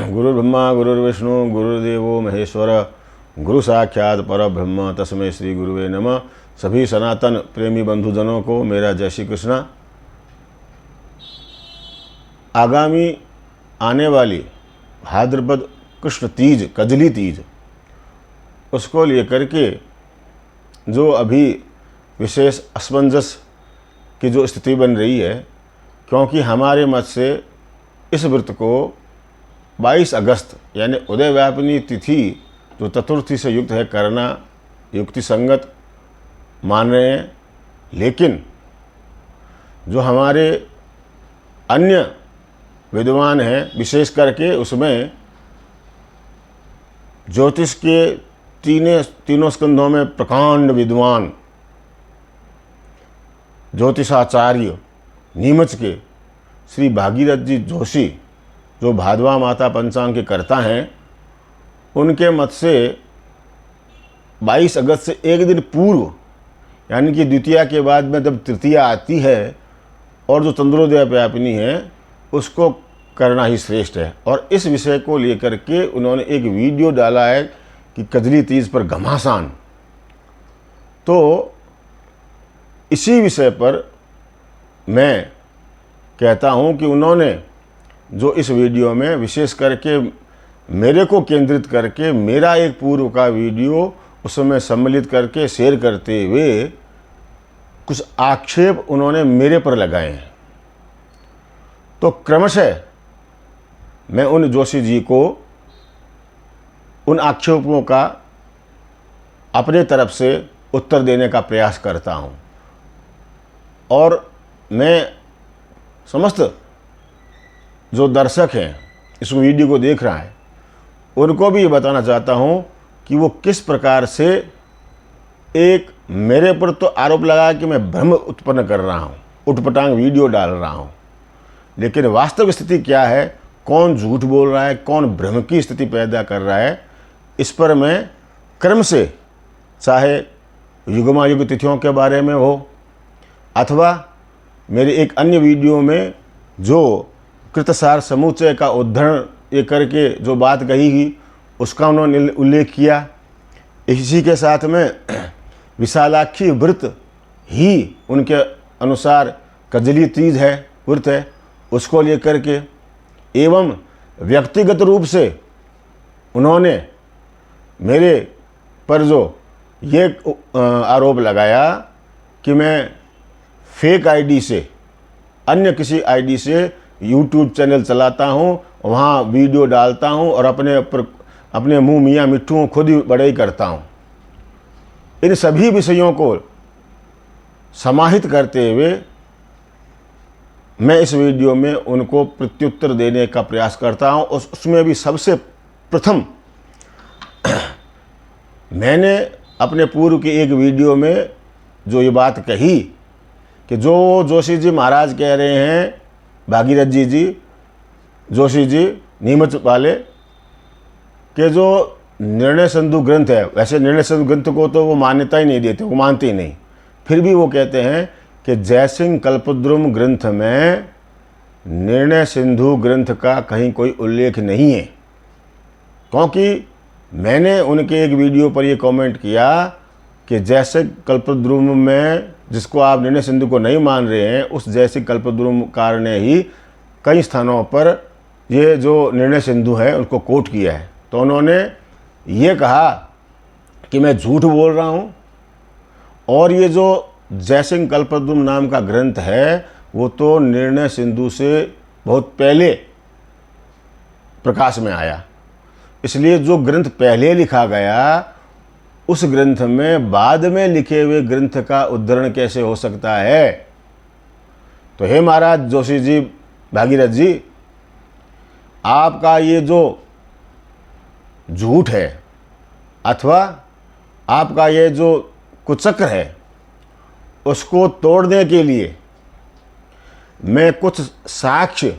गुरुर्ब्रह्मा गुरुर्विष्णु गुरुर्देवो महेश्वर गुरु साक्षात परब्रह्म तस्मै श्री गुरुवे नमः। सभी सनातन प्रेमी बंधुजनों को मेरा जय श्री कृष्णा। आगामी आने वाली भाद्रपद कृष्ण तीज, कजली तीज, उसको लेकर के जो अभी विशेष असमंजस की जो स्थिति बन रही है, क्योंकि हमारे मत से इस व्रत को 22 अगस्त यानी उदय व्यापिनी तिथि जो चतुर्थी से युक्त है करना युक्ति संगत मान रहे हैं। लेकिन जो हमारे अन्य विद्वान हैं, विशेष करके उसमें ज्योतिष के तीनों स्कंधों में प्रकांड विद्वान ज्योतिषाचार्य नीमच के श्री भागीरथ जी जोशी, जो भादवा माता पंचांग के कर्ता हैं, उनके मत से 22 अगस्त से एक दिन पूर्व यानी कि द्वितीया के बाद में जब तृतीया आती है और जो चंद्रोदय व्यापिनी है उसको करना ही श्रेष्ठ है। और इस विषय को लेकर के उन्होंने एक वीडियो डाला है कि कजली तीज पर घमासान। तो इसी विषय पर मैं कहता हूं कि उन्होंने जो इस वीडियो में विशेष करके मेरे को केंद्रित करके मेरा एक पूर्व का वीडियो उसमें सम्मिलित करके शेयर करते हुए कुछ आक्षेप उन्होंने मेरे पर लगाए हैं। तो क्रमशः मैं उन जोशी जी को उन आक्षेपों का अपने तरफ से उत्तर देने का प्रयास करता हूं। और मैं समस्त जो दर्शक हैं, इस वीडियो को देख रहा है, उनको भी ये बताना चाहता हूं कि वो किस प्रकार से एक मेरे पर तो आरोप लगा कि मैं भ्रम उत्पन्न कर रहा हूं, उटपटांग वीडियो डाल रहा हूं। लेकिन वास्तविक स्थिति क्या है, कौन झूठ बोल रहा है, कौन भ्रम की स्थिति पैदा कर रहा है, इस पर मैं क्रम से, चाहे युग्मायुग तिथियों के बारे में हो अथवा मेरे एक अन्य वीडियो में जो कृतसार समुच्चय का उद्धरण ये करके जो बात कही ही उसका उन्होंने उल्लेख किया। इसी के साथ में विशालाक्षी व्रत ही उनके अनुसार कजली तीज है, व्रत है, उसको लेकर के एवं व्यक्तिगत रूप से उन्होंने मेरे पर जो ये आरोप लगाया कि मैं फेक आईडी से, अन्य किसी आईडी से यूट्यूब चैनल चलाता हूँ, वहाँ वीडियो डालता हूँ और अपने मुंह मियाँ मिट्ठू खुद ही बड़ाई करता हूँ। इन सभी विषयों को समाहित करते हुए मैं इस वीडियो में उनको प्रत्युत्तर देने का प्रयास करता हूँ। उसमें भी सबसे प्रथम मैंने अपने पूर्व के एक वीडियो में जो ये बात कही कि जो जोशी जी महाराज कह रहे हैं, भागीरथ जी जोशी जी नीमच वाले, कि जो निर्णय सिंधु ग्रंथ है, वैसे निर्णय सिंधु ग्रंथ को तो वो मान्यता ही नहीं देते, वो मानते ही नहीं, फिर भी वो कहते हैं कि जयसिंह कल्पद्रुम ग्रंथ में निर्णय सिंधु ग्रंथ का कहीं कोई उल्लेख नहीं है। क्योंकि मैंने उनके एक वीडियो पर ये कमेंट किया कि जयसिंह कल्पद्रुम में, जिसको आप निर्णय सिंधु को नहीं मान रहे हैं, उस जयसिंह कल्पद्रुमकार ने ही कई स्थानों पर ये जो निर्णय सिंधु है उनको कोट किया है। तो उन्होंने ये कहा कि मैं झूठ बोल रहा हूँ और ये जो जयसिंह कल्पद्रुम नाम का ग्रंथ है वो तो निर्णय सिंधु से बहुत पहले प्रकाश में आया। इसलिए जो ग्रंथ पहले लिखा गया उस ग्रंथ में बाद में लिखे हुए ग्रंथ का उद्धरण कैसे हो सकता है। तो हे महाराज जोशी जी, भागीरथ जी, आपका ये जो झूठ है अथवा आपका ये जो कुचक्र है, उसको तोड़ने के लिए मैं कुछ साक्ष्य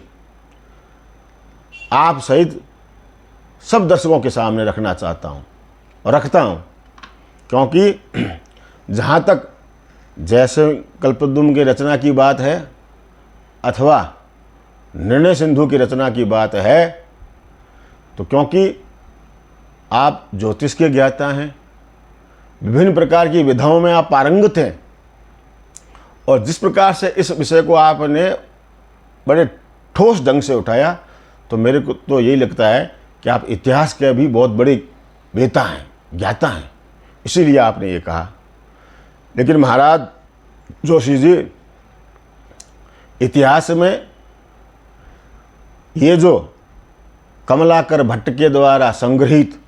आप सहित सब दर्शकों के सामने रखना चाहता हूं और रखता हूं। क्योंकि जहाँ तक जयसिंह कल्पद्रुम की रचना की बात है अथवा निर्णय सिंधु की रचना की बात है तो क्योंकि आप ज्योतिष के ज्ञाता हैं, विभिन्न प्रकार की विधाओं में आप पारंगत हैं, और जिस प्रकार से इस विषय को आपने बड़े ठोस ढंग से उठाया, तो मेरे को तो यही लगता है कि आप इतिहास के भी बहुत बड़े वेता हैं, ज्ञाता हैं, इसीलिए आपने ये कहा। लेकिन महाराज जोशी जी, इतिहास में ये जो कमलाकर भट्ट के द्वारा संग्रहित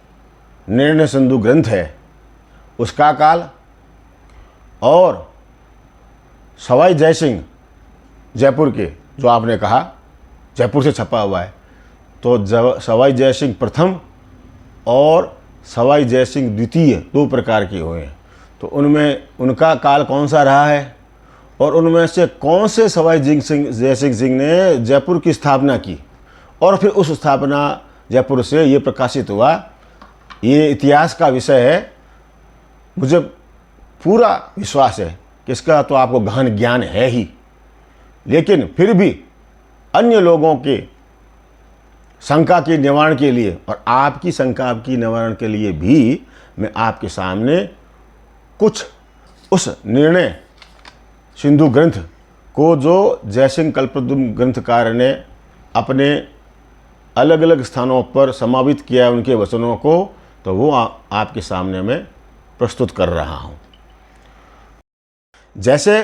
निर्णय सिंधु ग्रंथ है, उसका काल, और सवाई जयसिंह जयपुर के, जो आपने कहा जयपुर से छपा हुआ है, तो सवाई जयसिंह प्रथम और सवाई जयसिंह द्वितीय दो प्रकार के हुए हैं। तो उनमें उनका काल कौन सा रहा है, और उनमें से कौन से सवाई जयसिंह सिंह ने जयपुर की स्थापना की, और फिर उस स्थापना जयपुर से ये प्रकाशित हुआ, ये इतिहास का विषय है। मुझे पूरा विश्वास है कि इसका तो आपको गहन ज्ञान है ही, लेकिन फिर भी अन्य लोगों के शंका के निवारण के लिए और आपकी शंका की निवारण के लिए भी मैं आपके सामने कुछ उस निर्णय सिंधु ग्रंथ को, जो जयसिंह कल्पद्रुम ग्रंथकार ने अपने अलग अलग स्थानों पर समावित किया है उनके वचनों को, तो वो आपके सामने मैं प्रस्तुत कर रहा हूँ। जैसे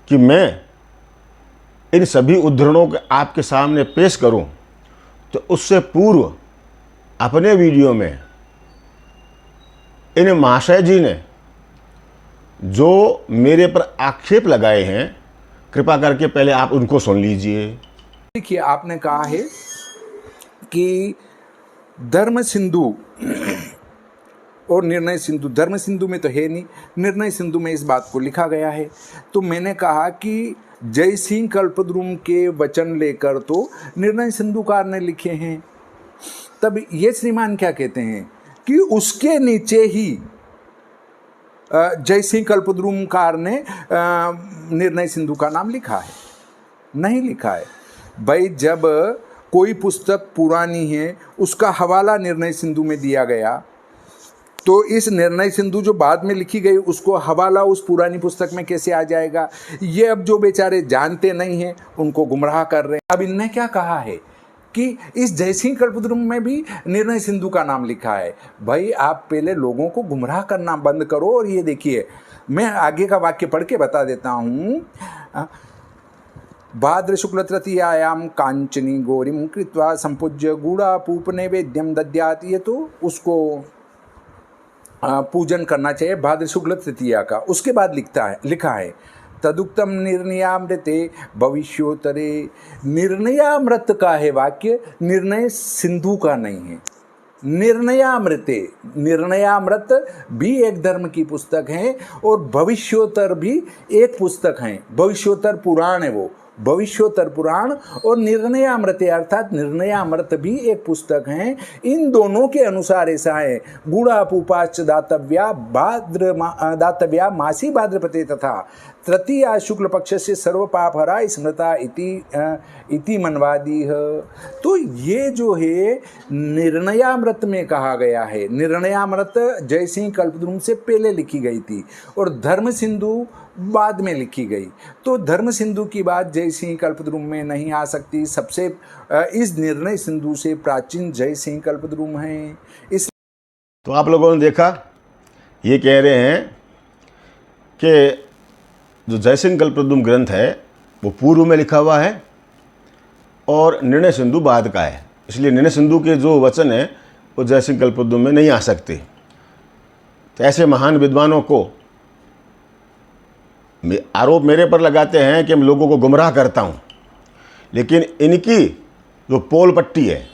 कि मैं इन सभी उद्धरणों को आपके सामने पेश करूं, तो उससे पूर्व अपने वीडियो में इन महाशय जी ने जो मेरे पर आक्षेप लगाए हैं, कृपा करके पहले आप उनको सुन लीजिए। देखिए, आपने कहा है कि धर्म सिंधु और निर्णय सिंधु, धर्म सिंधु में तो है नहीं, निर्णय सिंधु में इस बात को लिखा गया है। तो मैंने कहा कि जयसिंह कल्पद्रुम के वचन लेकर तो निर्णय सिंधुकार ने लिखे हैं। तब ये श्रीमान क्या कहते हैं कि उसके नीचे ही जयसिंह कल्पद्रुमकार ने निर्णय सिंधु का नाम लिखा है। नहीं लिखा है भाई। जब कोई पुस्तक पुरानी है, उसका हवाला निर्णय सिंधु में दिया गया, तो इस निर्णय सिंधु जो बाद में लिखी गई, उसको हवाला उस पुरानी पुस्तक में कैसे आ जाएगा? ये अब जो बेचारे जानते नहीं हैं उनको गुमराह कर रहे हैं। अब इनने क्या कहा है कि इस जयसिंह कल्पद्रुम में भी निर्णय सिंधु का नाम लिखा है। भाई, आप पहले लोगों को गुमराह करना बंद करो। और ये देखिए, मैं आगे का वाक्य पढ़ के बता देता हूँ। भाद्र शुक्ल तृतीयायाम कांचनी गौरीम कृत्वा संपूज्य गूढ़ापूप नैवेद्यम दद्यात। ये तो उसको पूजन करना चाहिए भाद्र शुक्ल तृतीया का। उसके बाद लिखा है तदुक्तम निर्णयामृते भविष्योत्तरे। निर्णयामृत का है वाक्य, निर्णय सिंधु का नहीं है। निर्णयामृते, निर्णयामृत भी एक धर्म की पुस्तक है और भविष्योत्तर भी एक पुस्तक है। भविष्योत्तर पुराण है वो, भविष्योत्तर पुराण, और निर्णयामृत अर्थात निर्णयामृत भी एक पुस्तक है। इन दोनों के अनुसार ऐसा है, गूढ़ापूपाच दातव्या मासी भाद्रपते तथा तृतीया शुक्ल पक्ष से सर्व पापहरा स्मृता इति मनवादी है। तो ये जो है निर्णयामृत में कहा गया है। निर्णयामृत जयसिंह कल्पद्रुम से पहले लिखी गई थी और धर्म सिंधु बाद में लिखी गई। तो धर्म सिंधु की बात जयसिंह कल्पद्रुम में नहीं आ सकती। सबसे इस निर्णय सिंधु से प्राचीन जयसिंह कल्पद्रुम है। इस तो आप लोगों ने देखा, ये कह रहे हैं कि जो जयसिंह कल्पद्रुम ग्रंथ है वो पूर्व में लिखा हुआ है और निर्णय सिंधु बाद का है, इसलिए निर्णय सिंधु के जो वचन है वो जयसिंह कल्पद्रुम में नहीं आ सकते। तो ऐसे महान विद्वानों को आरोप मेरे पर लगाते हैं कि मैं लोगों को गुमराह करता हूँ, लेकिन इनकी जो पोल पट्टी है,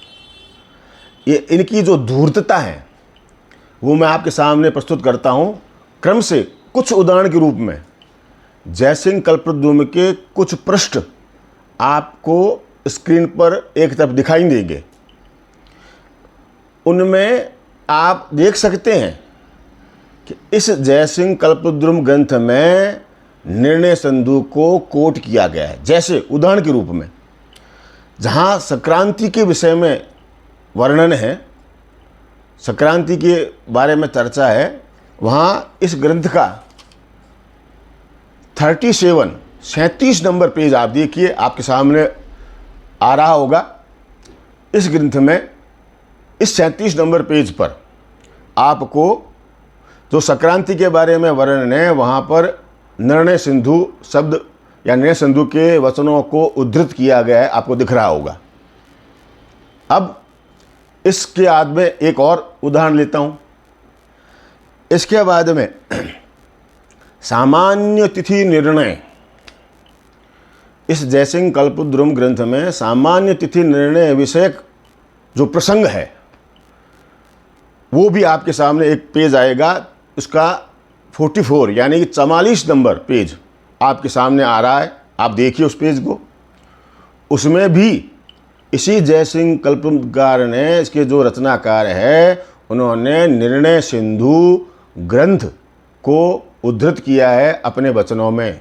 ये इनकी जो धूर्तता है, वो मैं आपके सामने प्रस्तुत करता हूँ क्रम से। कुछ उदाहरण के रूप में जयसिंह कल्पद्रुम के कुछ पृष्ठ आपको स्क्रीन पर एक तरफ दिखाई देंगे। उनमें आप देख सकते हैं कि इस जयसिंह कल्पद्रुम ग्रंथ में निर्णय सिंधु को कोट किया गया है। जैसे उदाहरण के रूप में जहाँ संक्रांति के विषय में वर्णन है, संक्रांति के बारे में चर्चा है, वहाँ इस ग्रंथ का 37 नंबर पेज आप देखिए, आपके सामने आ रहा होगा। इस ग्रंथ में इस 37 नंबर पेज पर आपको जो संक्रांति के बारे में वर्णन है, वहाँ पर निर्णय सिंधु शब्द या निर्णय सिंधु के वचनों को उद्धृत किया गया है, आपको दिख रहा होगा। अब इसके बाद में एक और उदाहरण लेता हूँ। इसके बाद में सामान्य तिथि निर्णय, इस जयसिंह कल्पद्रुम ग्रंथ में सामान्य तिथि निर्णय विषयक जो प्रसंग है वो भी आपके सामने एक पेज आएगा। उसका 44 यानी कि 44 नंबर पेज आपके सामने आ रहा है, आप देखिए उस पेज को। उसमें भी इसी जयसिंह कल्पकार ने, इसके जो रचनाकार है, उन्होंने निर्णय सिंधु ग्रंथ को उद्धृत किया है अपने वचनों में।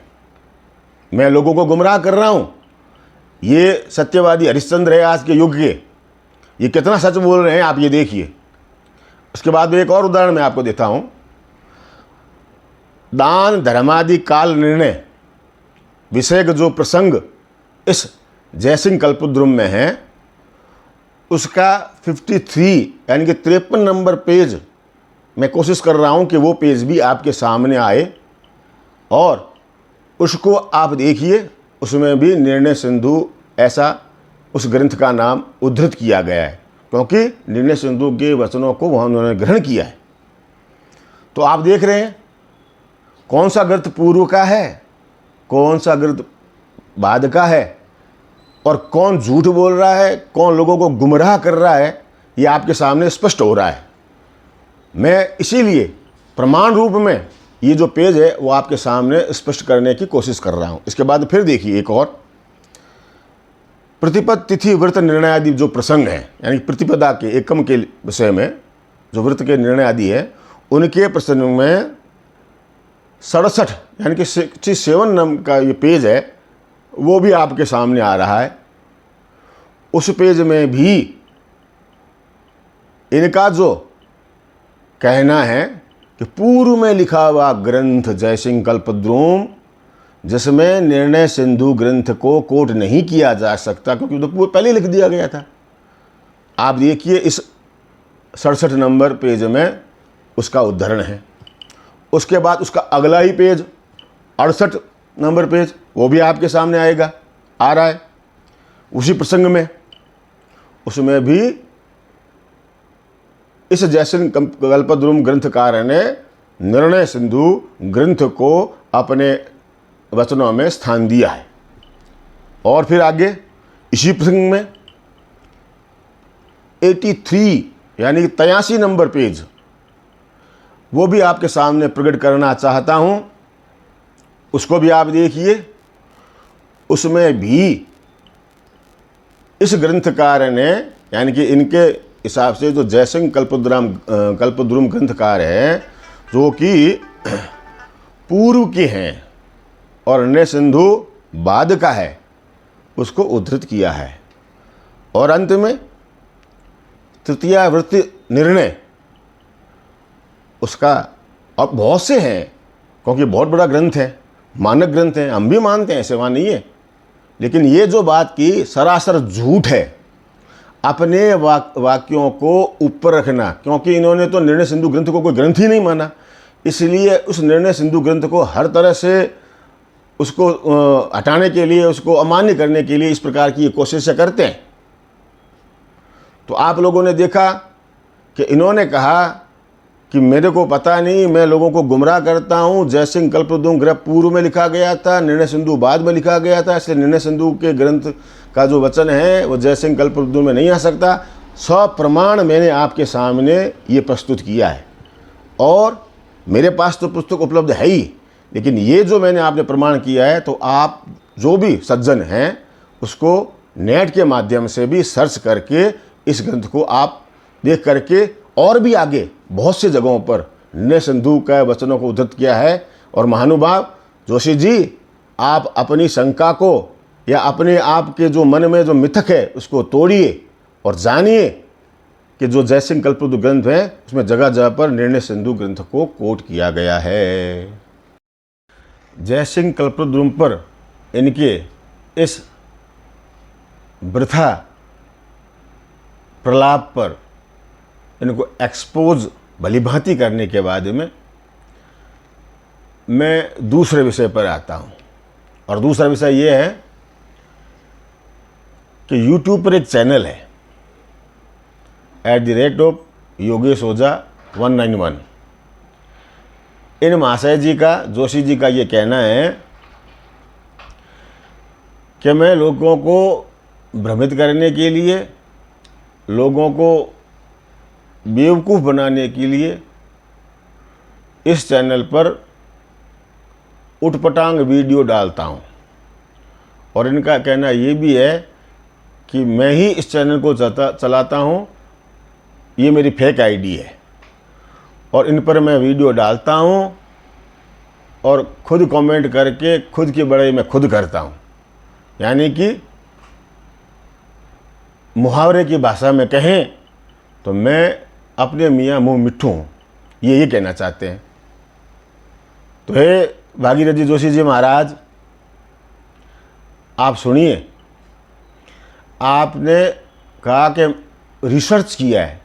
मैं लोगों को गुमराह कर रहा हूँ, ये सत्यवादी हरिश्चंद्र है आज के युग के, ये कितना सच बोल रहे हैं आप ये देखिए। उसके बाद में एक और उदाहरण मैं आपको देता हूँ। दान धर्मादि काल निर्णय विषयक जो प्रसंग इस जयसिंह कल्पद्रुम में है, उसका 53 यानी कि 53 नंबर पेज मैं कोशिश कर रहा हूँ कि वो पेज भी आपके सामने आए और उसको आप देखिए। उसमें भी निर्णय सिंधु ऐसा उस ग्रंथ का नाम उद्धृत किया गया है, क्योंकि निर्णय सिंधु के वचनों को वहाँ उन्होंने ग्रहण किया है। तो आप देख रहे हैं कौन सा ग्रंथ पूर्व का है, कौन सा ग्रंथ बाद का है, और कौन झूठ बोल रहा है, कौन लोगों को गुमराह कर रहा है, ये आपके सामने स्पष्ट हो रहा है। मैं इसीलिए प्रमाण रूप में ये जो पेज है वो आपके सामने स्पष्ट करने की कोशिश कर रहा हूँ। इसके बाद फिर देखिए एक और प्रतिपद तिथि व्रत निर्णय आदि जो प्रसंग है, यानी प्रतिपदा के एकम के विषय में जो व्रत के निर्णय आदि है, उनके प्रसंग में 67 यानी कि 67 नंबर का ये पेज है, वो भी आपके सामने आ रहा है। उस पेज में भी इनका जो कहना है कि पूर्व में लिखा हुआ ग्रंथ जयसिंह कल्पद्रुम, जिसमें निर्णय सिंधु ग्रंथ को कोट नहीं किया जा सकता, क्योंकि तो पहले लिख दिया गया था। आप देखिए इस 67 नंबर पेज में उसका उद्धरण है। उसके बाद उसका अगला ही पेज 68 नंबर पेज, वो भी आपके सामने आएगा, आ रहा है उसी प्रसंग में। उसमें भी इस जयसिंह कल्पद्रुम ग्रंथकार ने निर्णय सिंधु ग्रंथ को अपने वचनों में स्थान दिया है। और फिर आगे इसी प्रसंग में 83 यानी 83 नंबर पेज, वो भी आपके सामने प्रकट करना चाहता हूं। उसको भी आप देखिए। उसमें भी इस ग्रंथकार ने, यानी कि इनके हिसाब से जो जयसिंह कल्पद्रुम ग्रंथकार है, जो कि पूर्व के हैं और निर्णय सिंधु बाद का है, उसको उद्धृत किया है। और अंत में तृतीया वृत्ति निर्णय, उसका अब बहुत से हैं, क्योंकि बहुत बड़ा ग्रंथ है, मानक ग्रंथ है, हम भी मानते हैं, ऐसे वहाँ नहीं है। लेकिन ये जो बात की सरासर झूठ है, अपने वाक्यों को ऊपर रखना, क्योंकि इन्होंने तो निर्णय सिंधु ग्रंथ को कोई ग्रंथ ही नहीं माना, इसलिए उस निर्णय सिंधु ग्रंथ को हर तरह से उसको हटाने के लिए, उसको अमान्य करने के लिए इस प्रकार की कोशिशें करते हैं। तो आप लोगों ने देखा कि इन्होंने कहा कि मेरे को पता नहीं, मैं लोगों को गुमराह करता हूँ, जयसिंह कल्पद्रुम ग्रंथ पूर्व में लिखा गया था, निर्णय सिंधु बाद में लिखा गया था, इसलिए निर्णय सिंधु के ग्रंथ का जो वचन है वो जयसिंह कल्पद्रुम में नहीं आ सकता। सप्रमाण मैंने आपके सामने ये प्रस्तुत किया है, और मेरे पास तो पुस्तक उपलब्ध है ही, लेकिन ये जो मैंने आपने प्रमाण किया है, तो आप जो भी सज्जन हैं उसको नेट के माध्यम से भी सर्च करके इस ग्रंथ को आप देख करके, और भी आगे बहुत सी जगहों पर निर्णय सिंधु का वचनों को उद्धृत किया है। और महानुभाव जोशी जी, आप अपनी शंका को या अपने आप के जो मन में जो मिथक है उसको तोड़िए और जानिए कि जो जयसिंह कल्पद्रुम ग्रंथ है उसमें जगह जगह पर निर्णय सिंधु ग्रंथ को कोट किया गया है। जयसिंह कल्पद्रुम पर इनके इस वृथा प्रलाप पर इनको एक्सपोज भलीभांति करने के बाद में मैं दूसरे विषय पर आता हूँ। और दूसरा विषय ये है कि YouTube पर एक चैनल है @योगेश ओझा 191। इन महाशय जी का, जोशी जी का ये कहना है कि मैं लोगों को भ्रमित करने के लिए, लोगों को बेवकूफ़ बनाने के लिए इस चैनल पर उटपटांग वीडियो डालता हूँ। और इनका कहना ये भी है कि मैं ही इस चैनल को चलाता हूँ, ये मेरी फेक आईडी है और इन पर मैं वीडियो डालता हूँ और खुद कमेंट करके खुद की बड़ाई मैं खुद करता हूँ। यानी कि मुहावरे की भाषा में कहें तो मैं अपने मियाँ मुँह मिट्ठू हूँ, ये कहना चाहते हैं। तो हे भागीरथ जी जोशी जी महाराज, आप सुनिए, आपने कहा कि रिसर्च किया है,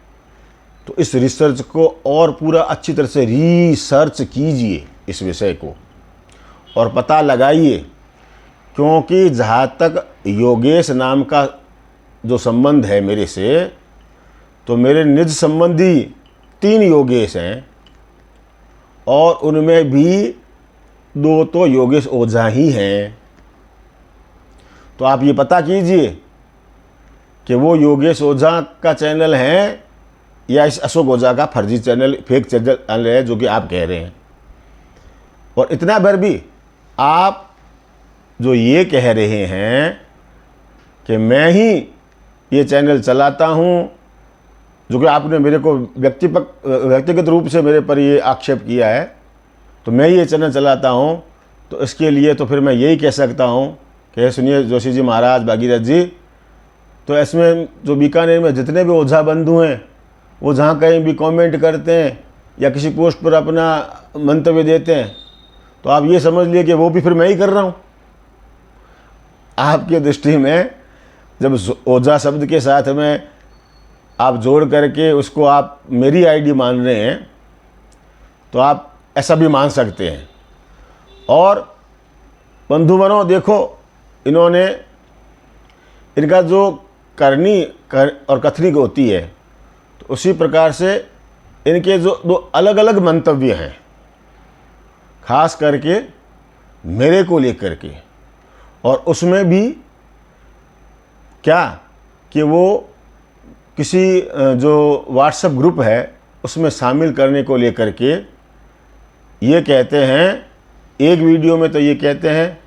तो इस रिसर्च को और पूरा अच्छी तरह से रिसर्च कीजिए इस विषय को और पता लगाइए, क्योंकि जहाँ तक योगेश नाम का जो संबंध है मेरे से, तो मेरे निज संबंधी 3 योगेश हैं और उनमें भी 2 तो योगेश ओझा ही हैं। तो आप ये पता कीजिए कि वो योगेश ओझा का चैनल है या इस अशोक ओझा का फर्जी चैनल, फेक चैनल है जो कि आप कह रहे हैं। और इतना भर भी आप जो ये कह रहे हैं कि मैं ही ये चैनल चलाता हूँ, जो कि आपने मेरे को व्यक्तिगत रूप से मेरे पर ये आक्षेप किया है, तो मैं ये चैनल चलाता हूँ, तो इसके लिए तो फिर मैं यही कह सकता हूँ कि सुनिए जोशी जी महाराज, भागीरथ जी, तो इसमें जो बीकानेर में जितने भी ओझा बंधु हैं, वो जहाँ कहीं भी कमेंट करते हैं या किसी पोस्ट पर अपना मंतव्य देते हैं, तो आप ये समझ लिए कि वो भी फिर मैं ही कर रहा हूँ। आपकी दृष्टि में जब ओझा शब्द के साथ में आप जोड़ करके उसको आप मेरी आईडी मान रहे हैं, तो आप ऐसा भी मान सकते हैं। और बंधुवरों, देखो, इन्होंने इनका जो करनी और कथनी होती है, तो उसी प्रकार से इनके जो 2 अलग अलग मंतव्य हैं, खास करके मेरे को लेकर के, और उसमें भी क्या कि वो किसी जो व्हाट्सएप ग्रुप है उसमें शामिल करने को लेकर के ये कहते हैं, एक वीडियो में तो ये कहते हैं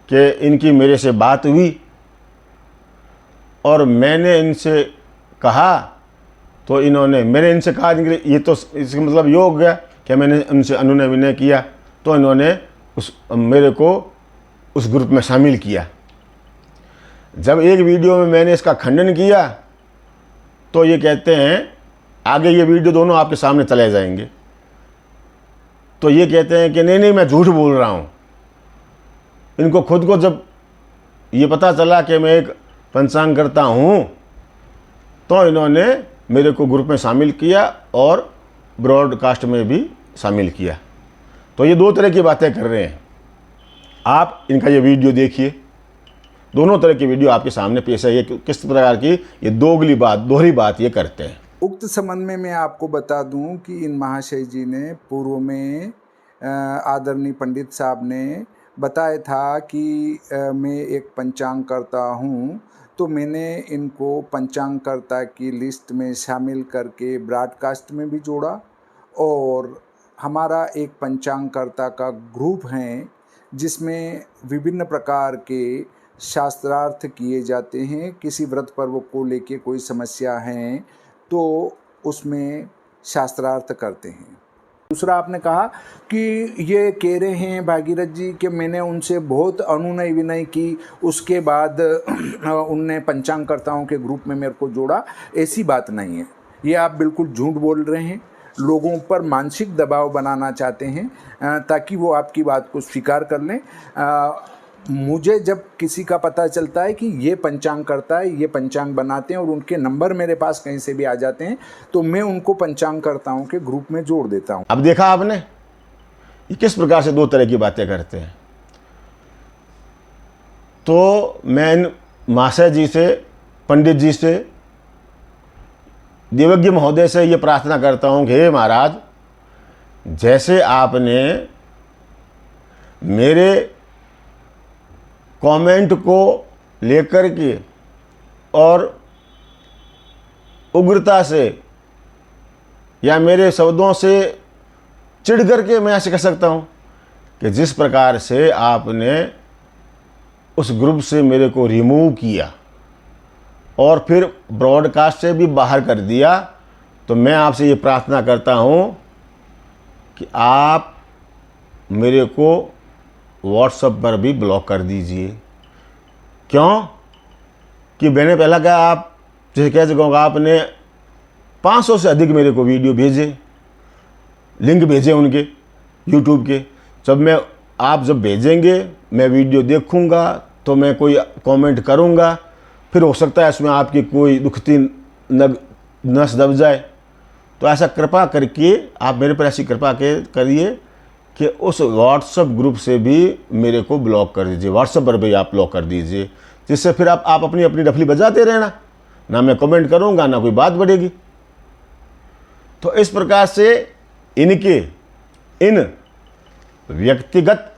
कि इनकी मेरे से बात हुई और मैंने इनसे कहा, तो मैंने इनसे कहा, ये तो इसका मतलब ये हो गया कि मैंने उनसे अनुनय विनय किया, तो इन्होंने मेरे को उस ग्रुप में शामिल किया। जब एक वीडियो में मैंने इसका खंडन किया, तो ये कहते हैं, आगे ये वीडियो दोनों आपके सामने चले जाएंगे, तो ये कहते हैं कि नहीं मैं झूठ बोल रहा हूँ। इनको खुद को जब ये पता चला कि मैं एक पंचांग करता हूँ, तो इन्होंने मेरे को ग्रुप में शामिल किया और ब्रॉडकास्ट में भी शामिल किया। तो ये 2 तरह की बातें कर रहे हैं। आप इनका ये वीडियो देखिए, दोनों तरह की वीडियो आपके सामने पेश है, ये किस प्रकार की ये दोहरी बात ये करते हैं। उक्त संबंध में मैं आपको बता दूं कि इन महाशय जी ने पूर्व में आदरणीय पंडित साहब ने बताया था कि मैं एक पंचांगकर्ता हूं, तो मैंने इनको पंचांगकर्ता की लिस्ट में शामिल करके ब्रॉडकास्ट में भी जोड़ा। और हमारा एक पंचांगकर्ता का ग्रुप है जिसमें विभिन्न प्रकार के शास्त्रार्थ किए जाते हैं। किसी व्रत पर्व को लेके कोई समस्या है तो उसमें शास्त्रार्थ करते हैं। दूसरा आपने कहा कि ये कह रहे हैं भागीरथ जी कि मैंने उनसे बहुत अनुनय विनय की, उसके बाद उनने पंचांगकर्ताओं के ग्रुप में मेरे को जोड़ा। ऐसी बात नहीं है, ये आप बिल्कुल झूठ बोल रहे हैं, लोगों पर मानसिक दबाव बनाना चाहते हैं ताकि वो आपकी बात को स्वीकार कर लें। मुझे जब किसी का पता चलता है कि ये पंचांग करता है, ये पंचांग बनाते हैं और उनके नंबर मेरे पास कहीं से भी आ जाते हैं, तो मैं उनको पंचांगकर्ताओं के ग्रुप में जोड़ देता हूँ। अब देखा आपने ये किस प्रकार से दो तरह की बातें करते हैं। तो मैं इन महाशय जी से, पंडित जी से, देवज्ञ महोदय से ये प्रार्थना करता हूँ कि हे महाराज, जैसे आपने मेरे कमेंट को लेकर के और उग्रता से या मेरे शब्दों से चिढ़ करके, मैं ऐसे कह सकता हूँ कि जिस प्रकार से आपने उस ग्रुप से मेरे को रिमूव किया और फिर ब्रॉडकास्ट से भी बाहर कर दिया, तो मैं आपसे ये प्रार्थना करता हूँ कि आप मेरे को व्हाट्सएप पर भी ब्लॉक कर दीजिए। क्यों? कि मैंने पहला कहा, आप जैसे कह सकूँगा, आपने 500 से अधिक मेरे को वीडियो भेजे, लिंक भेजे उनके यूट्यूब के। आप जब भेजेंगे मैं वीडियो देखूँगा तो मैं कोई कमेंट करूँगा, फिर हो सकता है इसमें आपकी कोई दुखती नस दब जाए। तो ऐसा कृपा करके आप मेरे पर ऐसी कृपा करिए कि उस व्हाट्सएप ग्रुप से भी मेरे को ब्लॉक कर दीजिए, व्हाट्सएप पर भी आप ब्लॉक कर दीजिए, जिससे फिर आप अपनी अपनी डफली बजाते रहना, ना मैं कमेंट करूँगा ना कोई बात बढ़ेगी। तो इस प्रकार से इनके इन व्यक्तिगत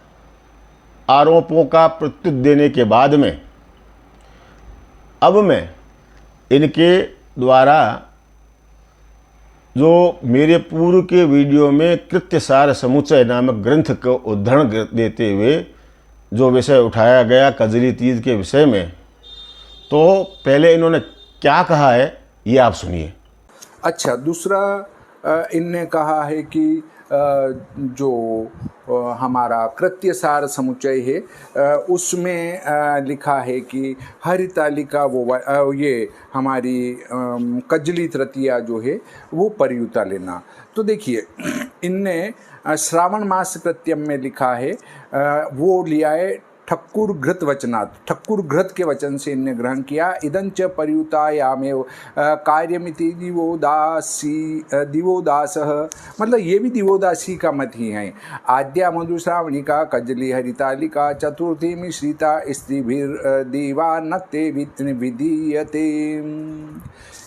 आरोपों का प्रत्युत्तर देने के बाद में अब मैं इनके द्वारा जो मेरे पूर्व के वीडियो में कृत्यसार समुच्चय नामक ग्रंथ को उद्धरण देते हुए जो विषय उठाया गया कजली तीज के विषय में, तो पहले इन्होंने क्या कहा है ये आप सुनिए। अच्छा, दूसरा इनने कहा है कि जो हमारा कृत्यसार समुच्चय है उसमें लिखा है कि हरितालिका वो ये हमारी कजली तृतीया जो है वो परियुता लेना। तो देखिए, इनने श्रावण मास कृत्यम में लिखा है, वो लिया है ठक्कुर घृत वचनात्, ठक्कुर घृत के वचन से इनने ग्रहण किया। इदंच परियुतायामेव कार्यमिति दिवोदासः, मतलब ये भी दिवोदासी का मत ही है। आद्या मधुश्रावणिका कजली हरितालिका चतुर्थी मिश्रिता स्त्रीभिर्दिवानक्ते विधीयते।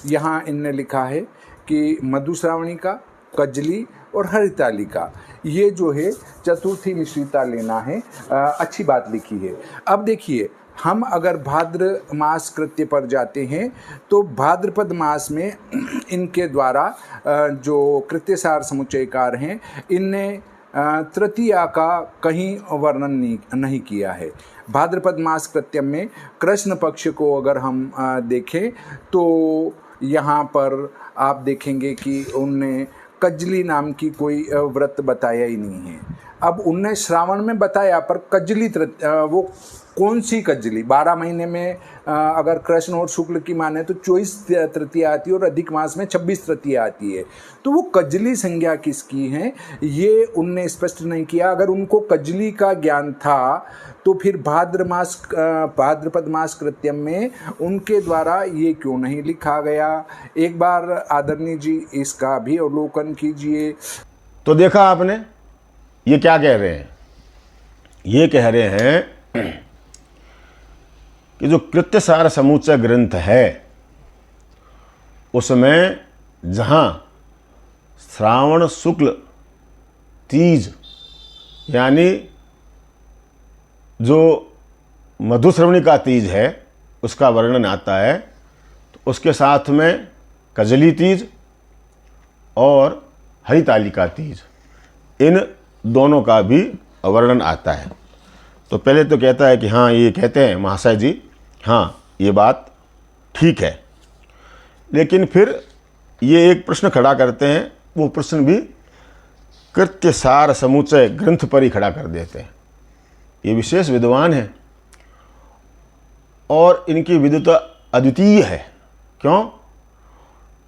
यहाँ इनने लिखा है कि मधुश्रावणिका, कजली और हरितालिका ये जो है चतुर्थी मिश्रिता लेना है। अच्छी बात लिखी है। अब देखिए, हम अगर भाद्र मास कृत्य पर जाते हैं तो भाद्रपद मास में इनके द्वारा जो कृत्यसार समुच्चयकार हैं, इनने तृतीया का कहीं वर्णन नहीं किया है। भाद्रपद मास कृत्यम में कृष्ण पक्ष को अगर हम देखें तो यहाँ पर आप देखेंगे कि उनने कजली नाम की कोई व्रत बताया ही नहीं है। अब उनने श्रावण में बताया, पर कजली वो कौन सी कजली? 12 महीने में अगर कृष्ण और शुक्ल की माने तो 24 तृतीया आती है और अधिक मास में 26 तृतीया आती है। तो वो कजली संज्ञा किसकी है ये उनने स्पष्ट नहीं किया। अगर उनको कजली का ज्ञान था तो फिर भाद्रपद मास कृत्यम में उनके द्वारा ये क्यों नहीं लिखा गया? एक बार आदरणीय जी इसका भी अवलोकन कीजिए। तो देखा आपने, ये क्या कह रहे हैं? ये कह रहे हैं कि जो कृत्यसार समुच्चय ग्रंथ है उसमें जहाँ श्रावण शुक्ल तीज यानी जो मधुश्रवणी का तीज है उसका वर्णन आता है, तो उसके साथ में कजली तीज और हरितालिका तीज, इन दोनों का भी वर्णन आता है। तो पहले तो कहता है कि हाँ, ये कहते हैं महाशय जी, हाँ ये बात ठीक है, लेकिन फिर ये एक प्रश्न खड़ा करते हैं। वो प्रश्न भी कृत्य सार समुच्चय ग्रंथ पर ही खड़ा कर देते हैं। ये विशेष विद्वान हैं और इनकी विद्वता अद्वितीय है। क्यों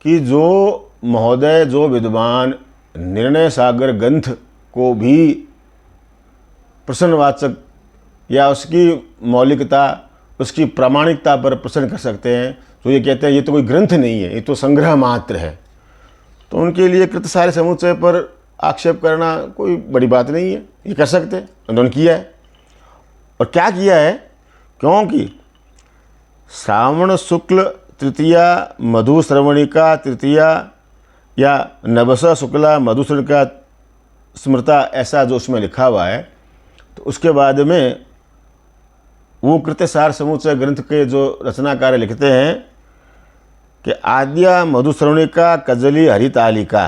कि जो महोदय, जो विद्वान निर्णय सागर ग्रंथ को भी प्रश्नवाचक या उसकी मौलिकता, उसकी प्रामाणिकता पर प्रश्न कर सकते हैं, तो ये कहते हैं ये तो कोई ग्रंथ नहीं है, ये तो संग्रह मात्र है, तो उनके लिए कृतसार समुच्चय पर आक्षेप करना कोई बड़ी बात नहीं है, ये कर सकते हैं। उन्होंने किया है। और क्या किया है? क्योंकि श्रावण शुक्ल तृतीया मधुश्रवणिका तृतीया या नवस शुक्ला मधुश्रवणिका स्मृता, ऐसा जो उसमें लिखा हुआ है, तो उसके बाद में वो कृत्यसार समुच्चय ग्रंथ के जो रचनाकार लिखते हैं कि आद्या मधुश्रवणिका कजली हरितालिका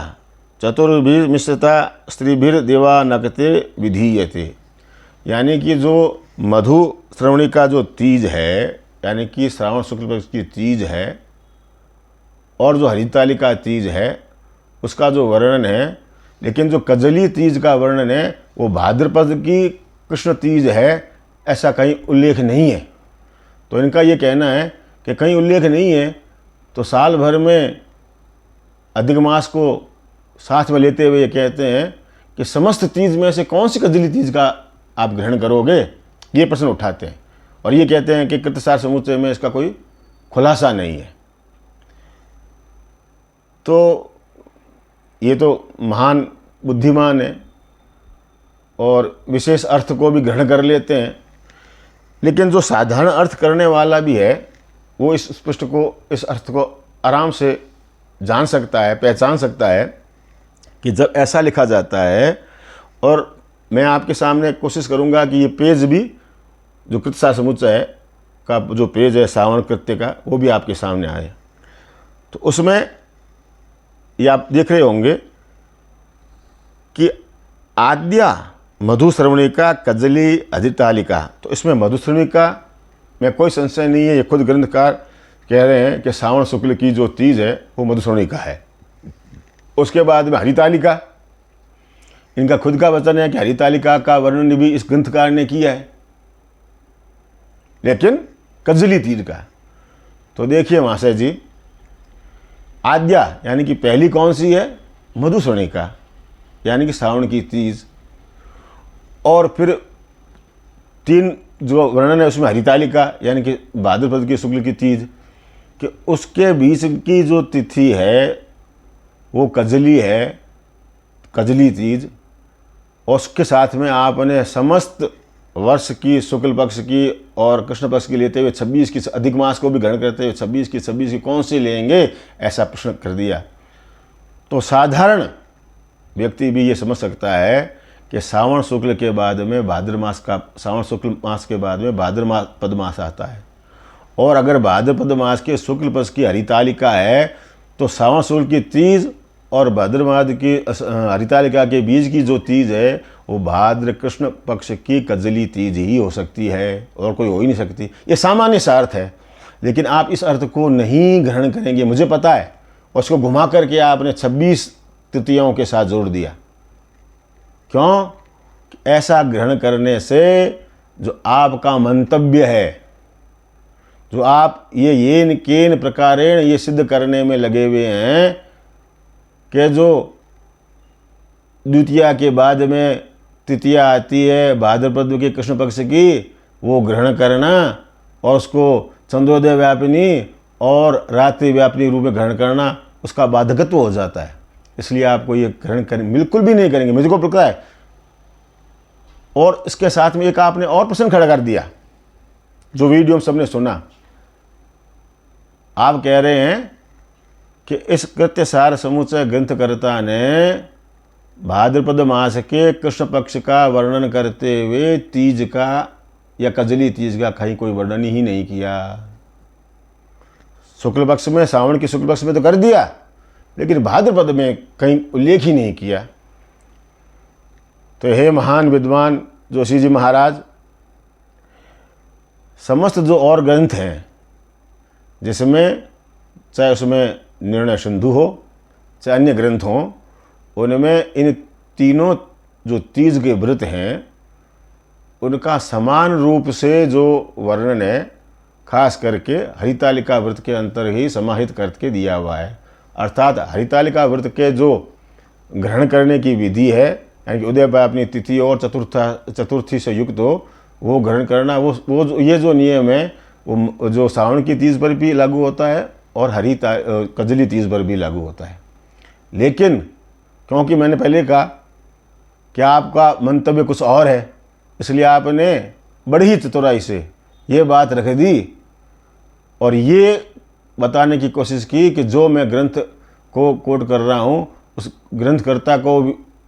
चतुर्भिर मिश्रिता स्त्रीभिर देवा नकते विधीयते। यानी कि जो मधु श्रवणिका जो तीज है, यानी कि श्रावण शुक्ल पक्ष की तीज है, और जो हरितालिका तीज है उसका जो वर्णन है, लेकिन जो कजली तीज का वर्णन है वो भाद्रपद की कृष्ण तीज है, ऐसा कहीं उल्लेख नहीं है। तो इनका ये कहना है कि कहीं उल्लेख नहीं है तो साल भर में अधिक मास को साथ में लेते हुए ये कहते हैं कि समस्त तीज में से कौन सी कजली तीज का आप ग्रहण करोगे, ये प्रश्न उठाते हैं। और ये कहते हैं कि कृत्यसार समुच्चय में इसका कोई खुलासा नहीं है। तो ये तो महान बुद्धिमान है और विशेष अर्थ को भी ग्रहण कर लेते हैं, लेकिन जो साधारण अर्थ करने वाला भी है वो इस स्पष्ट को, इस अर्थ को आराम से जान सकता है, पहचान सकता है कि जब ऐसा लिखा जाता है। और मैं आपके सामने कोशिश करूंगा कि ये पेज भी, जो कृत्यसार समुच्चय का जो पेज है श्रावण कृत्य का, वो भी आपके सामने आए। तो उसमें ये आप देख रहे होंगे कि आद्या मधुश्रवणिका कजली हरितालिका, तो इसमें मधुश्रवणिका में कोई संशय नहीं है, ये खुद ग्रंथकार कह रहे हैं कि श्रावण शुक्ल की जो तीज है वो मधुश्रवणिका है। उसके बाद में हरितालिका, इनका खुद का वचन है कि हरितालिका का वर्णन भी इस ग्रंथकार ने किया है, लेकिन कजली तीज का। तो देखिए महाशय जी, आद्या यानी कि पहली कौन सी है? मधुश्रवणिका, यानी कि श्रावण की तीज। और फिर तीन जो वर्णन है उसमें हरितालिका यानी कि भाद्रपद की शुक्ल की तीज, कि उसके बीच की जो तिथि है वो कजली है, कजली तीज। और उसके साथ में आपने समस्त वर्ष की शुक्ल पक्ष की और कृष्ण पक्ष की लेते हुए 26 की, अधिक मास को भी ग्रहण करते हुए 26 की कौन सी लेंगे, ऐसा प्रश्न कर दिया। तो साधारण व्यक्ति भी ये समझ सकता है कि श्रावण शुक्ल के बाद में भाद्र मास का, श्रावण शुक्ल मास के बाद में भाद्रपद मास आता है, और अगर भाद्रपद मास के शुक्ल पक्ष की हरितालिका है तो श्रावण शुक्ल की तीज और भाद्रमाद की हरितालिका के बीच की जो तीज है वो भाद्र कृष्ण पक्ष की कजली तीज ही हो सकती है, और कोई हो ही नहीं सकती। ये सामान्य सा अर्थ है, लेकिन आप इस अर्थ को नहीं ग्रहण करेंगे, मुझे पता है। और उसको घुमा करके आपने 26 तृतीयों के साथ जोड़ दिया। क्यों? ऐसा ग्रहण करने से जो आपका मंतव्य है, जो आप ये केन प्रकारेण ये सिद्ध करने में लगे हुए हैं कि जो द्वितीया के बाद में तृतीया आती है भाद्रपद के कृष्ण पक्ष की, वो ग्रहण करना और उसको चंद्रोदय व्यापिनी और रात्रि व्यापिनी रूप में ग्रहण करना, उसका बाधकत्व हो जाता है। इसलिए आपको ये ग्रहण करें बिल्कुल भी नहीं करेंगे, मुझे को पता है। और इसके साथ में एक आपने और प्रश्न खड़ा कर दिया, जो वीडियो हम सबने सुना। आप कह रहे हैं कि इस कृत्यसार समुच्चय ग्रंथकर्ता ने भाद्रपद मास के कृष्ण पक्ष का वर्णन करते हुए तीज का या कजली तीज का कहीं कोई वर्णन ही नहीं किया। शुक्ल पक्ष में, श्रावण की शुक्ल पक्ष में तो कर दिया, लेकिन भाद्रपद में कहीं उल्लेख ही नहीं किया। तो हे महान विद्वान जोशी जी महाराज, समस्त जो और ग्रंथ हैं जिसमें चाहे उसमें निर्णय सिंधु हो चाहे अन्य ग्रंथ हों, उनमें इन तीनों जो तीज के व्रत हैं उनका समान रूप से जो वर्णन है खास करके हरितालिका व्रत के अंतर ही समाहित करके दिया हुआ है। अर्थात हरितालिका व्रत के जो ग्रहण करने की विधि है, यानी कि उदय अपनी तिथि और चतुर्थी से युक्त हो वो ग्रहण करना, ये जो नियम है वो जो सावन की तीज पर भी लागू होता है और कजली तीज पर भी लागू होता है। लेकिन क्योंकि मैंने पहले कहा कि आपका मंतव्य कुछ और है, इसलिए आपने बड़ी ही चतुराई से ये बात रख दी और ये बताने की कोशिश की कि जो मैं ग्रंथ को कोट कर रहा हूँ उस ग्रंथकर्ता को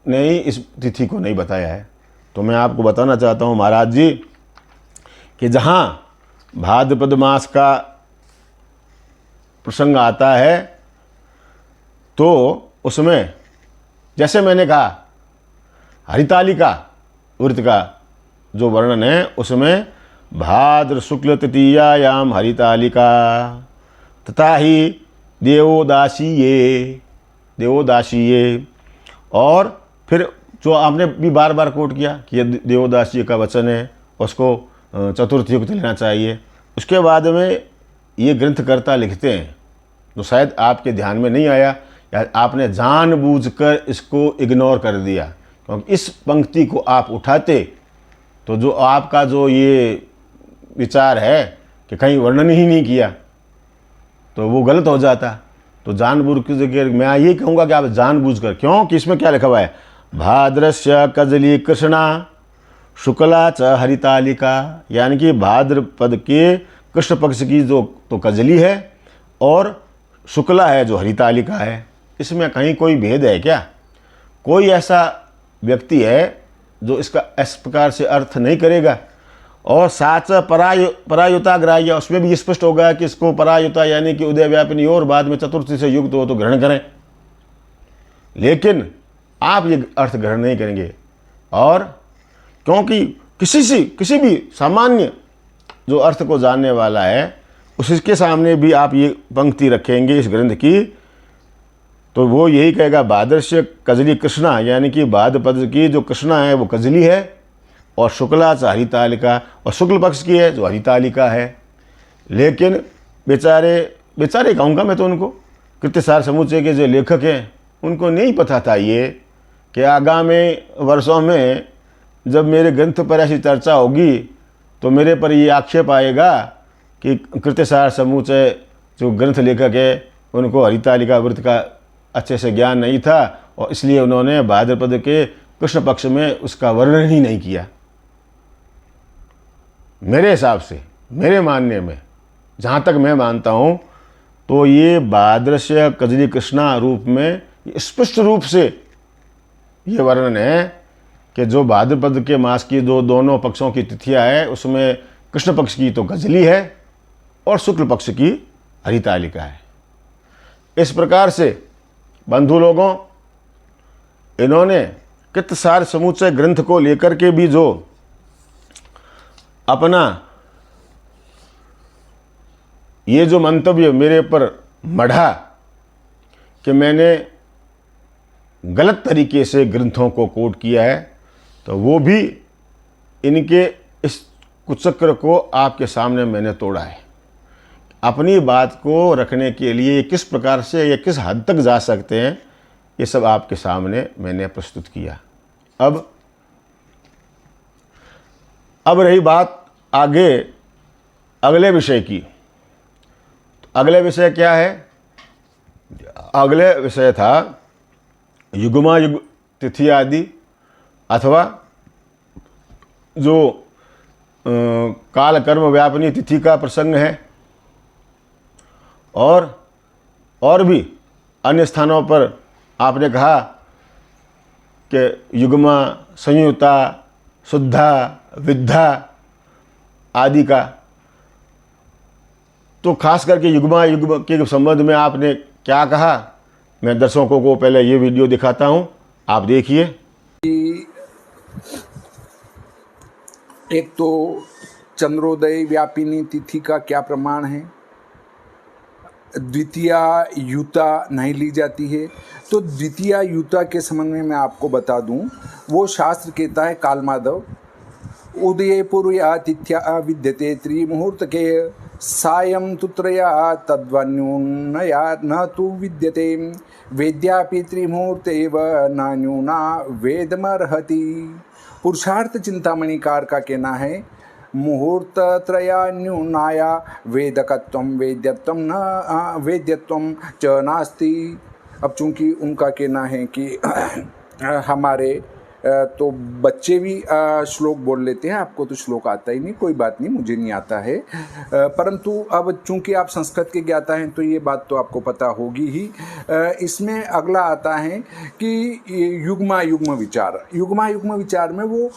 ने ही इस तिथि को नहीं बताया है। तो मैं आपको बताना चाहता हूँ महाराज जी कि जहाँ भाद्रपद मास का प्रसंग आता है तो उसमें जैसे मैंने कहा हरितालिका व्रत का जो वर्णन है उसमें भाद्र शुक्ल तृतीयायाम हरितालिका तथा ही देवोदासीये और फिर जो आपने भी बार बार कोट किया कि ये देवोदासीय का वचन है, उसको चतुर्थी युक्त लेना चाहिए। उसके बाद में ये ग्रंथकर्ता लिखते हैं तो शायद आपके ध्यान में नहीं आया या आपने जानबूझकर इसको इग्नोर कर दिया, क्योंकि इस पंक्ति को आप उठाते तो जो आपका जो ये विचार है कि कहीं वर्णन ही नहीं किया तो वो गलत हो जाता। तो जानबूझ की जगह मैं ये कहूँगा कि आप जानबूझकर, क्यों कि इसमें क्या लिखा हुआ है, भाद्रस्य कजली कृष्णा शुक्ला च हरितालिका, यानी कि भाद्रपद के कृष्ण पक्ष की जो तो कजली है और शुक्ला है जो हरितालिका है। इसमें कहीं कोई भेद है क्या? कोई ऐसा व्यक्ति है जो इसका इस प्रकार से अर्थ नहीं करेगा। और साच परायुता ग्राह्य, उसमें भी स्पष्ट होगा कि इसको परायुता यानी कि उदय व्यापिनी और बाद में चतुर्थी से युक्त हो तो ग्रहण करें, लेकिन आप ये अर्थ ग्रहण नहीं करेंगे। और क्योंकि किसी भी सामान्य जो अर्थ को जानने वाला है उसके सामने भी आप ये पंक्ति रखेंगे इस ग्रंथ की तो वो यही कहेगा भाद्रस्य कजली कृष्णा, यानी कि भाद्रपद की जो कृष्णा है वो कजली है और शुक्ला च हरितालिका, और शुक्ल पक्ष की है जो हरितालिका है। लेकिन बेचारे कहूँगा मैं तो उनको, कृत्यसार समुच्चय के जो लेखक हैं उनको नहीं पता था ये कि आगामी वर्षों में जब मेरे ग्रंथ पर ऐसी चर्चा होगी तो मेरे पर ये आक्षेप आएगा कि कृत्यसार समुच्चय जो ग्रंथ लेखक है उनको हरितालिका व्रत का अच्छे से ज्ञान नहीं था और इसलिए उन्होंने भाद्रपद के कृष्ण पक्ष में उसका वर्णन ही नहीं किया। मेरे हिसाब से, मेरे मानने में, जहाँ तक मैं मानता हूँ तो ये भाद्रस्य कजली कृष्णा रूप में स्पष्ट रूप से ये वर्णन है कि जो भाद्रपद के मास की दोनों पक्षों की तिथियाँ है उसमें कृष्ण पक्ष की तो कजली है और शुक्ल पक्ष की हरितालिका है। इस प्रकार से बंधु लोगों, इन्होंने कृत्यसार समुच्चय ग्रंथ को लेकर के भी जो अपना ये जो मंतव्य मेरे पर मढ़ा कि मैंने गलत तरीके से ग्रंथों को कोट किया है, तो वो भी इनके इस कुचक्र को आपके सामने मैंने तोड़ा है। अपनी बात को रखने के लिए किस प्रकार से या किस हद तक जा सकते हैं ये सब आपके सामने मैंने प्रस्तुत किया। अब रही बात आगे अगले विषय की। तो अगले विषय क्या है? अगले विषय था युग्मायुग तिथि आदि, अथवा जो काल कर्म व्यापिनी तिथि का प्रसंग है और भी अन्य स्थानों पर आपने कहा कि युग्मा, संयुता, शुद्धा, विद्धा आदि का। तो खास करके युग्म के संबंध में आपने क्या कहा, मैं दर्शकों को पहले ये वीडियो दिखाता हूँ, आप देखिए। एक तो चंद्रोदय व्यापिनी तिथि का क्या प्रमाण है, द्वितीया युता नहीं ली जाती है। तो द्वितीया युता के संबंध में मैं आपको बता दूं, वो शास्त्र कहता है कालमाधव, उदये पूर्वयातिथ्या विद्यते त्रिमुहूर्तके सायं तुत्रया तद्वन्यूनया न तु विद्यते वेद्यापि त्रिमुहूर्तेव न न्यूना वेदमर्हति। पुरुषार्थ चिंतामणिकार का कहना है मुहूर्त त्रयान्यूनाया वेदकत्वं वेद्यत्वं न वेद्यत्वं च नास्ति। अब चूंकि उनका कहना है कि हमारे तो बच्चे भी श्लोक बोल लेते हैं, आपको तो श्लोक आता ही नहीं, कोई बात नहीं, मुझे नहीं आता है, परंतु अब चूंकि आप संस्कृत के ज्ञाता हैं तो ये बात तो आपको पता होगी ही। इसमें अगला आता है कि युग्मा युग्म विचार। युग्मा युग्म विचार में वो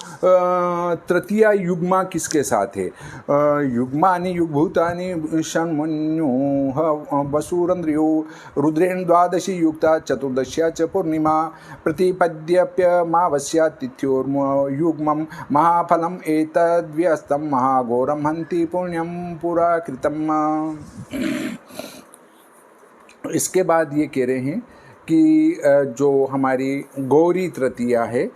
तृतीया युग्मा किसके साथ है? युग्मानि युग्भूतानि षण्मन्यो वसुरंद्रियो रुद्रेण द्वादशी युक्ता चतुर्दश्या च पूर्णिमा प्रतिपद्यप्यमावस्या तिथ्योर्युग्मं महाफलम् एतद्व्यस्तं महाघोरं हन्ति पुण्यं पुरा कृतम्। इसके बाद ये कह रहे हैं कि जो हमारी गौरी तृतीया है,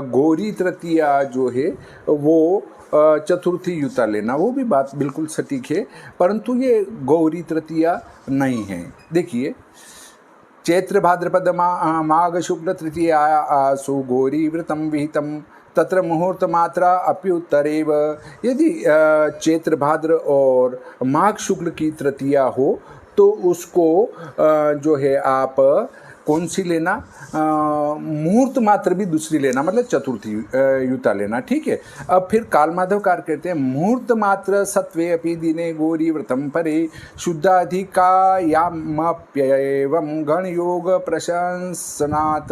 गौरी तृतीया जो है वो चतुर्थी युता लेना, वो भी बात बिल्कुल सटीक है, परंतु ये गौरी तृतीया नहीं है। देखिए, चैत्र भाद्रपद माघ शुक्ल तृतीया सुगौरी व्रतम विहितम तत्र मुहूर्त मात्रा अप्युत्तरेव। यदि चैत्र भाद्र और माघ शुक्ल की तृतीया हो तो उसको जो है आप कौन सी लेना, मुहूर्त मात्र भी दूसरी लेना, मतलब चतुर्थी युता लेना, ठीक है। अब फिर कालमाधवकार कहते हैं मुहूर्त मात्र सत्वे अपि दिने गौरी व्रतम परे शुद्धाधिकायामप्येवं गण योग प्रशंसनात्।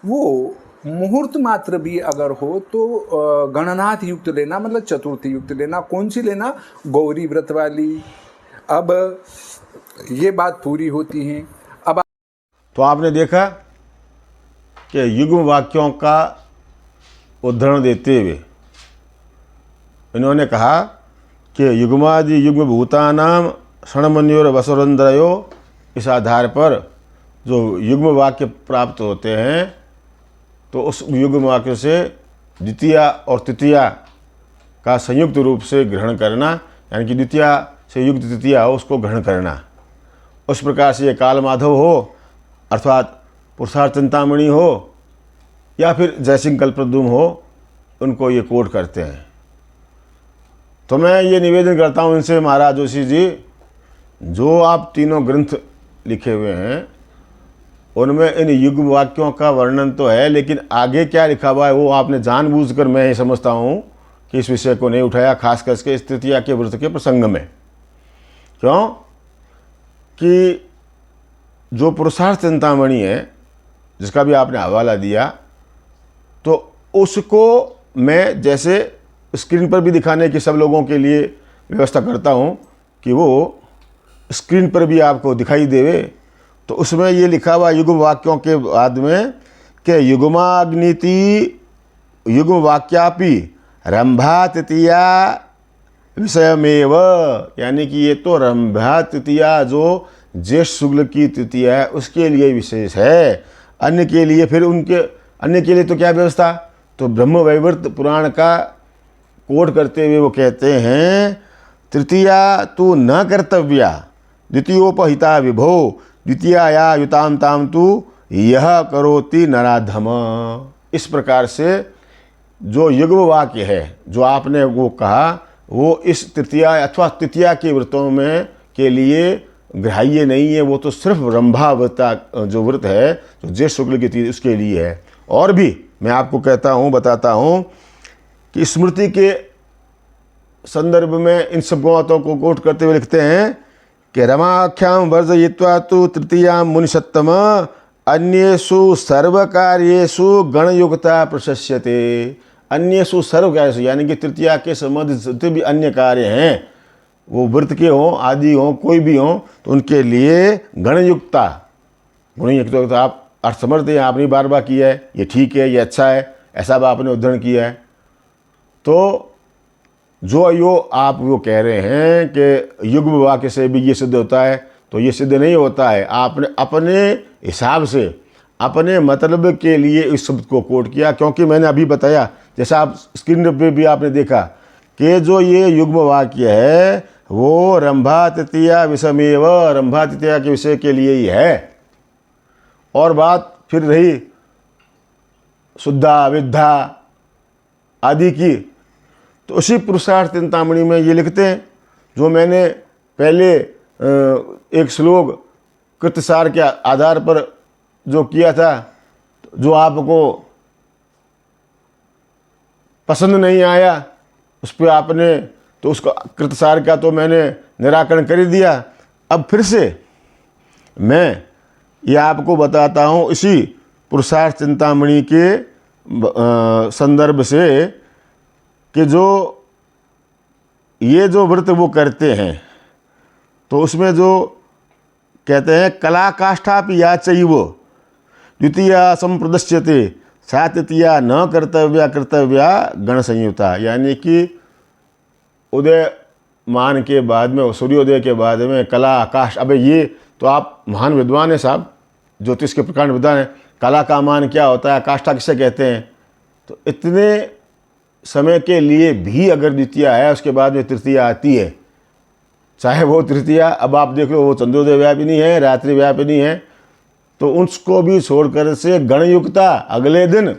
वो मुहूर्त मात्र भी अगर हो तो गणनाथ युक्त लेना, मतलब चतुर्थी युक्त लेना। कौन सी लेना? गौरी व्रत वाली। अब ये बात पूरी होती है। अब तो आपने देखा कि युग्म वाक्यों का उद्धरण देते हुए इन्होंने कहा कि युग्मादि युग्म भूतानाम षण्मन्योर वसुरंद्रयो, इस आधार पर जो युग्म वाक्य प्राप्त होते हैं तो उस युग्म वाक्य से द्वितीया और तृतीया का संयुक्त रूप से ग्रहण करना, यानी कि द्वितीया से युक्त तृतीया हो उसको ग्रहण करना। उस प्रकार से ये कालमाधव हो अर्थात पुरुषार्थ चिंतामणि हो या फिर जयसिंह कल्पद्रुम हो, उनको ये कोट करते हैं। तो मैं ये निवेदन करता हूँ इनसे, महाराज जोशी जी, जो आप तीनों ग्रंथ लिखे हुए हैं उनमें इन युग्म वाक्यों का वर्णन तो है, लेकिन आगे क्या लिखा हुआ है वो आपने जानबूझकर, मैं ये समझता हूँ कि इस विषय को नहीं उठाया, खास करके इस तृतीया के व्रत के प्रसंग में। क्यों कि जो पुरुषार्थ चिंतामणि है जिसका भी आपने हवाला दिया, तो उसको मैं जैसे स्क्रीन पर भी दिखाने की सब लोगों के लिए व्यवस्था करता हूँ कि वो स्क्रीन पर भी आपको दिखाई देवे। तो उसमें ये लिखा हुआ युग्म वाक्यों के बाद में कि युग्माग्निति युग्म वाक्यापि रंभा तृतीया विषयमेव, यानी कि ये तो रंभा तृतीया जो ज्येष्ठ शुक्ल की तृतीया है उसके लिए विशेष है। अन्य के लिए फिर उनके अन्य के लिए तो क्या व्यवस्था? तो ब्रह्म वैवर्त पुराण का कोट करते हुए वो कहते हैं तृतीया तु न कर्तव्या द्वितीयोपहिता विभो द्वितीया युताम ताम तु यह करोति नराधम। इस प्रकार से जो युग्म वाक्य है जो आपने वो कहा वो इस तृतीया अथवा तृतीया के व्रतों में के लिए ग्राह्य नहीं है, वो तो सिर्फ रंभा व्रता जो व्रत है जो ज्येष्ठ शुक्ल की तीज उसके लिए है। और भी मैं आपको कहता हूँ, बताता हूँ कि स्मृति के संदर्भ में इन सब बातों को कोट करते हुए लिखते हैं कि रमाख्याम वर्जयित्वा तु तृतीया मुनिषत्तम अन्येषु सर्वकार्येषु गणयुक्ता प्रशस्यते। अन्येषु सर्वकार्येषु, यानी कि तृतीया के संबंधित जितने भी अन्य कार्य हैं वो व्रत के हों आदि हों कोई भी हों तो उनके लिए गणयुक्ता, गुणयुक्त आप अर्थ समझते हैं, आपने बार बार किया है, ये ठीक है, ये अच्छा है, ऐसा आपने उद्धरण किया है। तो जो यो आप वो कह रहे हैं कि युग्म वाक्य से भी ये सिद्ध होता है तो ये सिद्ध नहीं होता है। आपने अपने हिसाब से अपने मतलब के लिए इस शब्द को कोट किया, क्योंकि मैंने अभी बताया, जैसा आप स्क्रीन पे भी आपने देखा कि जो ये युग्म वाक्य है वो रंभा तृतीया विषमेव, रंभा तृतीया के विषय के लिए ही है। और बात फिर रही शुद्धा विद्धा आदि की, तो उसी पुरुषार्थ चिंतामणि में ये लिखते हैं, जो मैंने पहले एक श्लोक कृतसार के आधार पर जो किया था, जो आपको पसंद नहीं आया उस पर आपने तो उसको कृतसार का तो मैंने निराकरण कर ही दिया। अब फिर से मैं ये आपको बताता हूँ इसी पुरुषार्थ चिंतामणि के संदर्भ से कि जो ये जो व्रत वो करते हैं, तो उसमें जो कहते हैं कला काष्ठा या चैव द्वितीया संप्रदश्यते सा तृतीया न कर्तव्या गण संयुक्ता, यानी कि उदयमान के बाद में, सूर्योदय के बाद में कला आकाश। अबे ये तो आप महान विद्वान हैं साहब, ज्योतिष के प्रकांड विद्वान हैं, कला का मान क्या होता है, आकाष्ठा किसे कहते हैं। तो इतने समय के लिए भी अगर द्वितीया है, उसके बाद में तृतीया आती है, चाहे वो तृतीया अब आप देख लो वो चंद्रोदय व्यापिनी है, रात्रि व्यापिनी है, तो उसको भी छोड़कर से गणयुक्ता अगले दिन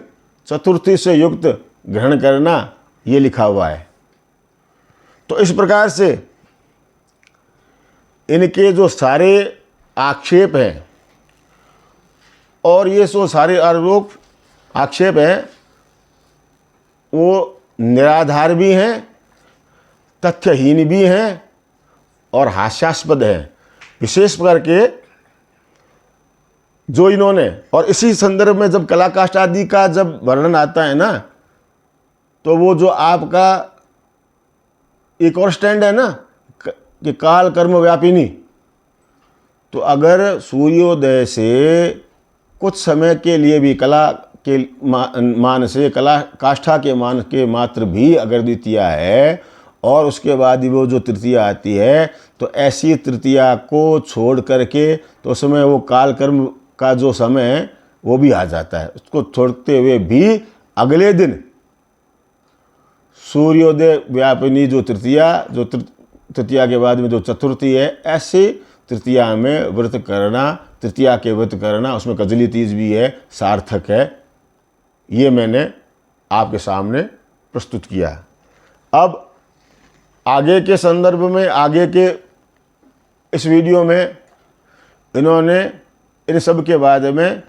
चतुर्थी से युक्त ग्रहण करना, ये लिखा हुआ है। तो इस प्रकार से इनके जो सारे आक्षेप हैं और ये जो सारे आरोप आक्षेप हैं वो निराधार भी हैं, तथ्यहीन भी हैं और हास्यास्पद हैं, विशेष करके जो इन्होंने। और इसी संदर्भ में जब कला काष्ठ आदि का जब वर्णन आता है ना, तो वो जो आपका एक और स्टैंड है ना कि काल कर्म व्यापिनी, तो अगर सूर्योदय से कुछ समय के लिए भी कला के मान से, कला काष्ठा के मान के मात्र भी अगर द्वितीया है और उसके बाद वो जो तृतीया आती है, तो ऐसी तृतीया को छोड़ करके तो उसमें वो काल कर्म का जो समय है वो भी आ जाता है। उसको छोड़ते हुए भी अगले दिन सूर्योदय व्यापिनी जो तृतीया, जो तृतीया के बाद में जो चतुर्थी है, ऐसे तृतीया में व्रत करना, तृतीया के व्रत करना, उसमें कजली तीज भी है, सार्थक है। ये मैंने आपके सामने प्रस्तुत किया। अब आगे के संदर्भ में, आगे के इस वीडियो में इन्होंने इन सब के बारे में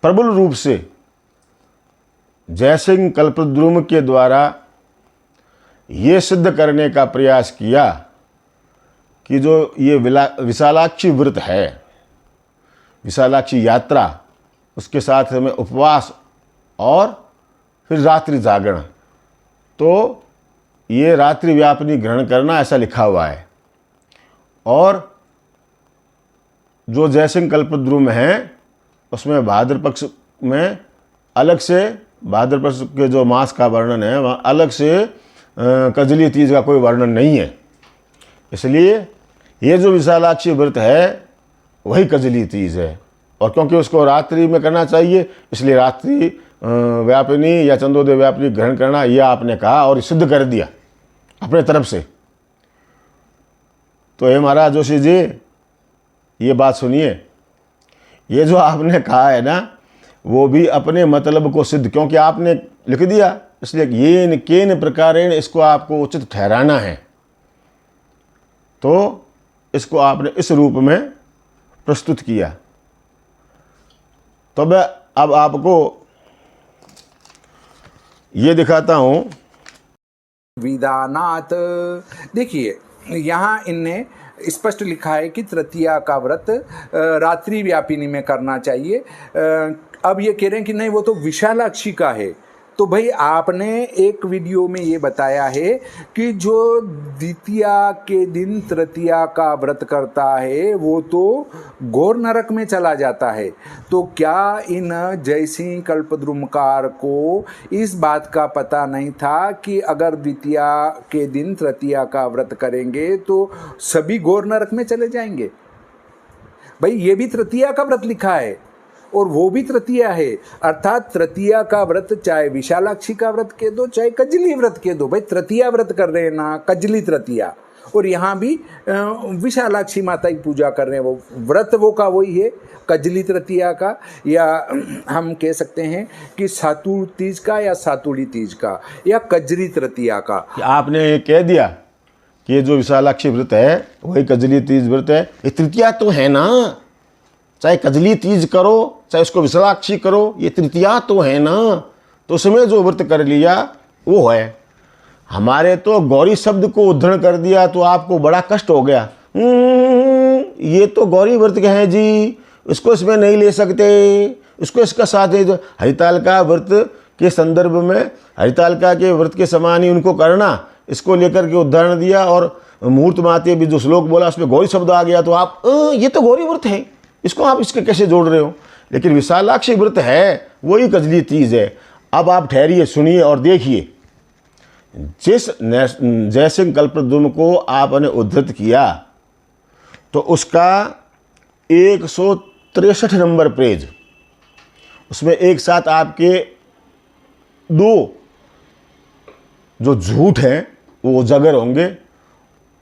प्रबल रूप से जयसिंह कल्पद्रुम के द्वारा ये सिद्ध करने का प्रयास किया कि जो ये विशालाक्षी व्रत है, विशालाक्षी यात्रा, उसके साथ में उपवास और फिर रात्रि जागरण, तो ये रात्रि व्यापिनी ग्रहण करना ऐसा लिखा हुआ है। और जो जयसिंह कल्पद्रुम है उसमें भाद्र पक्ष में अलग से, भाद्र पक्ष के जो मास का वर्णन है वहाँ अलग से कजली तीज का कोई वर्णन नहीं है। इसलिए ये जो विशालाक्षी व्रत है वही कजली तीज है। और क्योंकि उसको रात्रि में करना चाहिए, इसलिए रात्रि व्यापिनी या चंद्रोदय व्यापिनी ग्रहण करना, यह आपने कहा और सिद्ध कर दिया अपने तरफ से। तो हे महाराज जोशी जी, ये बात सुनिए, ये जो आपने कहा है ना, वो भी अपने मतलब को सिद्ध, क्योंकि आपने लिख दिया, इसलिए येन केन प्रकारेण इसको आपको उचित ठहराना है। तो इसको आपने इस रूप में प्रस्तुत किया। तो मैं अब आपको ये दिखाता हूं। विदानात, देखिए यहाँ इनने स्पष्ट लिखा है कि तृतीया का व्रत रात्रि व्यापिनी में करना चाहिए। अब ये कह रहे हैं कि नहीं वो तो विशालाक्षी का है। तो भाई आपने एक वीडियो में ये बताया है कि जो द्वितीया के दिन तृतीया का व्रत करता है वो तो घोर नरक में चला जाता है। तो क्या इन जयसिंह कल्पद्रुमकार को इस बात का पता नहीं था कि अगर द्वितीया के दिन तृतीया का व्रत करेंगे तो सभी घोर नरक में चले जाएंगे? भाई ये भी तृतीया का व्रत लिखा है और वो भी तृतीया है, अर्थात तृतीया का व्रत चाहे विशालाक्षी का व्रत कह दो चाहे कजली व्रत कह दो, भाई तृतीया व्रत कर रहे हैं ना, कजली तृतीया, और यहाँ भी विशालाक्षी माता की पूजा कर रहे हैं, वो व्रत वो का वही है, कजली तृतीया का, या हम कह सकते हैं कि सातुड़ तीज का या सातुड़ी तीज का या कजरी तृतीया का। कि आपने ये कह दिया कि ये जो विशालाक्षी व्रत है वही कजली तीज व्रत है, ये तृतीया तो है ना, चाहे कजली तीज करो चाहे उसको विशालाक्षी करो, ये तृतीया तो है ना, तो उसमें जो व्रत कर लिया वो है। हमारे तो गौरी शब्द को उद्धरण कर दिया तो आपको बड़ा कष्ट हो गया, ये तो गौरी व्रत के हैं जी, इसको इसमें नहीं ले सकते, इसको इसका साथ है। हरितालिका व्रत के संदर्भ में हरितालिका के व्रत के समान ही उनको करना, इसको लेकर के उदाहरण दिया, और मुहूर्त माते भी जो श्लोक बोला उसमें गौरी शब्द आ गया, तो आप ये तो गौरी व्रत है, इसको आप इसके कैसे जोड़ रहे हो। लेकिन विशालाक्षी व्रत है वही कजली तीज है। अब आप ठहरिए, सुनिए और देखिए, जिस जयसिंह कल्पद्रुम को आपने उद्धृत किया तो उसका 163 नंबर पेज, उसमें एक साथ आपके दो जो झूठ हैं वो उजागर होंगे,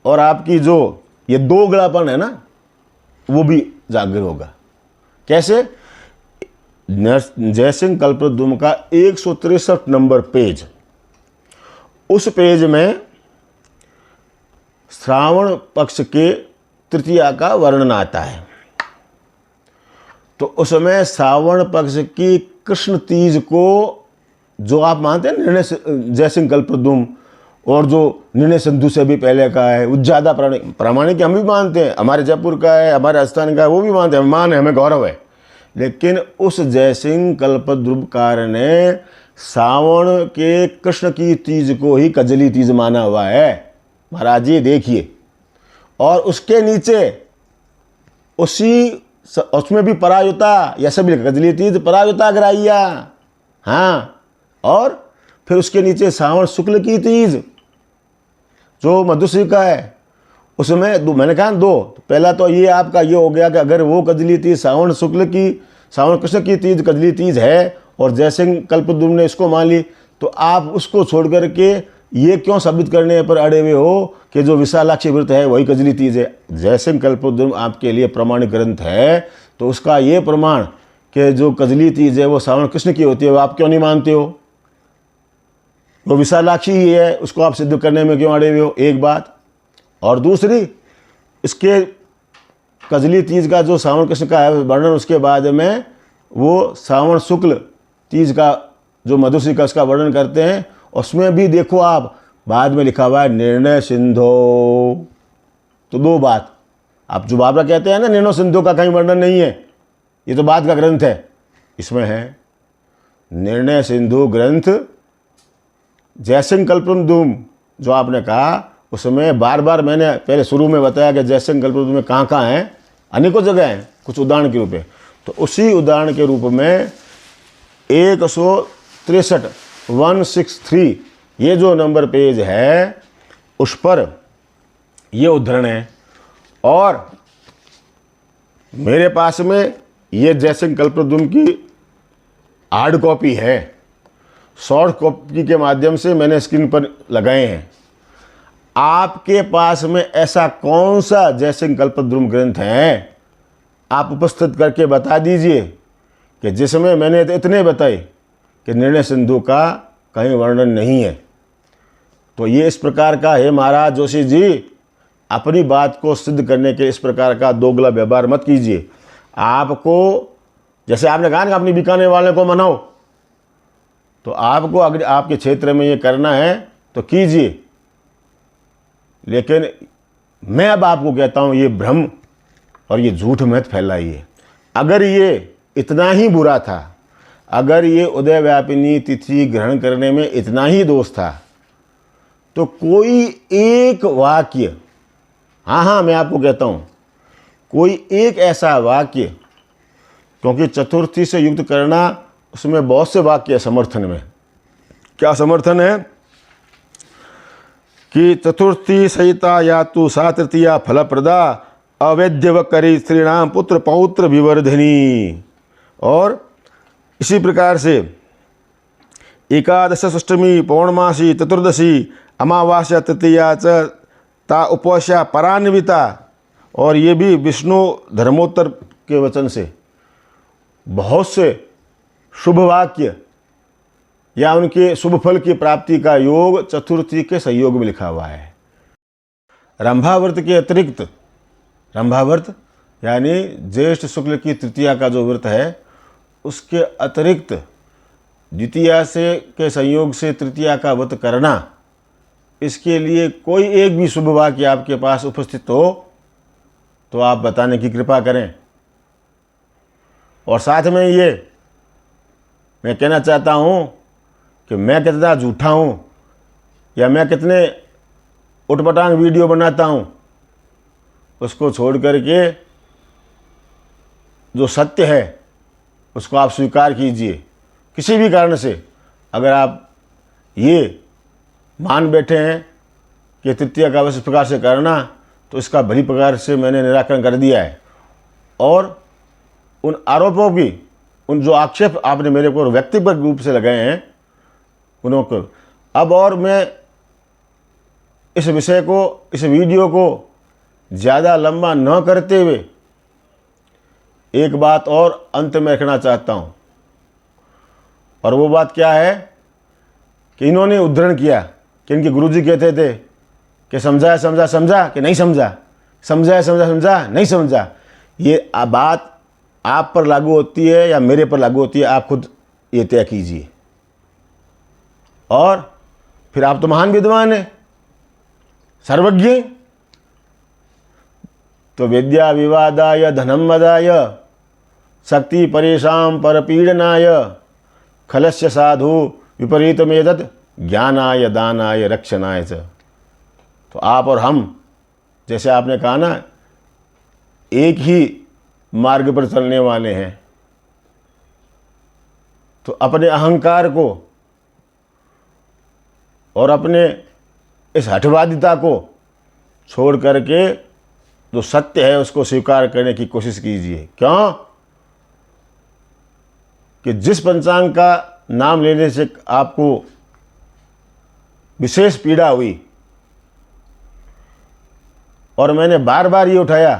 और आपकी जो ये दोगलापन है ना वो भी जागर होगा। कैसे? जयसिंह कल्पद्रुम का 163 नंबर पेज, उस पेज में श्रावण पक्ष के तृतीया का वर्णन आता है। तो उसमें श्रावण पक्ष की कृष्ण तीज को जो आप मानते हैं निर्णय जयसिंह कल्पद्रुम, और जो निर्णय सिंधु से भी पहले का है, वो ज़्यादा प्रामाणिक हम भी मानते हैं, हमारे जयपुर का है, हमारे राजस्थान का है, वो भी मानते हैं, मान है, हमें गौरव है। लेकिन उस जयसिंह कल्पद्रुमकार ने सावन के कृष्ण की तीज को ही कजली तीज माना हुआ है। महाराज जी देखिए, और उसके नीचे उसमें भी परायुता, या सब कजली तीज परायुता ग्राह्या, हाँ, और फिर उसके नीचे सावन शुक्ल की तीज जो मधुश्री का है, उसमें दो, मैंने कहा दो, पहला तो ये आपका ये हो गया कि अगर वो कजली तीज सावन शुक्ल की, सावन कृष्ण की तीज कजली तीज है और जयसिंह कल्पद्रुम ने इसको मान ली, तो आप उसको छोड़ करके ये क्यों साबित करने पर अड़े हुए हो कि जो विशालाक्षी व्रत है वही कजली तीज है। जयसिंह कल्पद्रुम आपके लिए प्रमाणिक ग्रंथ है, तो उसका ये प्रमाण कि जो कजली तीज है वो सावन कृष्ण की होती है, वो आप क्यों नहीं मानते हो? वो विशालाक्षी ही है, उसको आप सिद्ध करने में क्यों अड़े हुए हो? एक बात। और दूसरी, इसके कजली तीज का जो सावन कृष्ण का है वर्णन, उसके बाद में वो सावन शुक्ल तीज का जो मधुश्री का उसका वर्णन करते हैं, उसमें भी देखो आप बाद में लिखा हुआ है निर्णय सिंधो। तो दो बात, आप जो बाबरा कहते हैं ना निर्णय सिंधु का कहीं वर्णन नहीं है, ये तो बाद का ग्रंथ है, इसमें है निर्णय सिंधु ग्रंथ। जयसिंह कल्पद्रुम जो आपने कहा, उसमें बार बार मैंने पहले शुरू में बताया कि जयसिंह कल्पद्रुम में कहाँ कहाँ हैं, अनेकों जगह हैं, कुछ उदाहरण के रूप में। तो उसी उदाहरण के रूप में 163 163 ये जो नंबर पेज है उस पर ये उद्धरण है। और मेरे पास में ये जयसिंह कल्पद्रुम की हार्ड कॉपी है, सॉफ्ट कॉपी के माध्यम से मैंने स्क्रीन पर लगाए हैं। आपके पास में ऐसा कौन सा जयसिंह कल्पद्रुम ग्रंथ है, आप उपस्थित करके बता दीजिए कि जिसमें मैंने इतने बताए कि निर्णय सिंधु का कहीं वर्णन नहीं है। तो ये इस प्रकार का है महाराज जोशी जी, अपनी बात को सिद्ध करने के इस प्रकार का दोगला व्यवहार मत कीजिए। आपको जैसे आपने कहा ना अपनी बिकाने वाले को मनाओ, तो आपको अगर आपके क्षेत्र में ये करना है तो कीजिए। लेकिन मैं अब आपको कहता हूँ ये भ्रम और ये झूठ मत फैलाइए। अगर ये इतना ही बुरा था, अगर ये उदय व्यापिनी तिथि ग्रहण करने में इतना ही दोष था, तो कोई एक वाक्य, हाँ मैं आपको कहता हूँ कोई एक ऐसा वाक्य, क्योंकि चतुर्थी से युक्त करना उसमें बहुत से वाक्य है समर्थन में। क्या समर्थन है कि चतुर्थी सहिता या तु सा तृतीया फलप्रदा अवैध्यवकरी स्त्रीणाम पुत्र पौत्र विवर्धिनी। और इसी प्रकार से एकादश अष्टमी पौर्णमासी चतुर्दशी अमावास्या तृतीया च ता उपवास्या परान्विता। और ये भी विष्णु धर्मोत्तर के वचन से बहुत से शुभ वाक्य या उनके शुभ फल की प्राप्ति का योग चतुर्थी के संयोग में लिखा हुआ है। रंभाव्रत के अतिरिक्त, रंभाव्रत यानी ज्येष्ठ शुक्ल की तृतीया का जो व्रत है, उसके अतिरिक्त द्वितीया से के संयोग से तृतीया का व्रत करना, इसके लिए कोई एक भी शुभ वाक्य आपके पास उपस्थित हो तो आप बताने की कृपा करें। और साथ में ये मैं कहना चाहता हूँ कि मैं कितना झूठा हूँ या मैं कितने उटपटांग वीडियो बनाता हूँ, उसको छोड़ करके जो सत्य है उसको आप स्वीकार कीजिए। किसी भी कारण से अगर आप ये मान बैठे हैं कि तृतीया का इस प्रकार से करना, तो इसका भली प्रकार से मैंने निराकरण कर दिया है। और उन आरोपों की, उन जो आक्षेप आपने मेरे को व्यक्तिगत रूप से लगाए हैं, उनको अब और मैं इस विषय को, इस वीडियो को ज़्यादा लंबा न करते हुए एक बात और अंत में रखना चाहता हूँ। और वो बात क्या है कि इन्होंने उद्धरण किया कि इनके गुरुजी कहते थे कि समझा समझा समझा कि नहीं समझा, समझा समझा समझा नहीं समझा। ये बात आप पर लागू होती है या मेरे पर लागू होती है, आप खुद ये तय कीजिए। और फिर आप तो महान विद्वान हैं, सर्वज्ञ। तो विद्या विवादाय धनम मदाय शक्ति परेशान परपीडनाय खलस्य साधु विपरीतमेतत् ज्ञानाय दानाय रक्षणाय च। तो आप और हम, जैसे आपने कहा ना, एक ही मार्ग पर चलने वाले हैं। तो अपने अहंकार को और अपने इस हठवादिता को छोड़ करके जो सत्य है उसको स्वीकार करने की कोशिश कीजिए। क्यों कि जिस पंचांग का नाम लेने से आपको विशेष पीड़ा हुई, और मैंने बार बार ये उठाया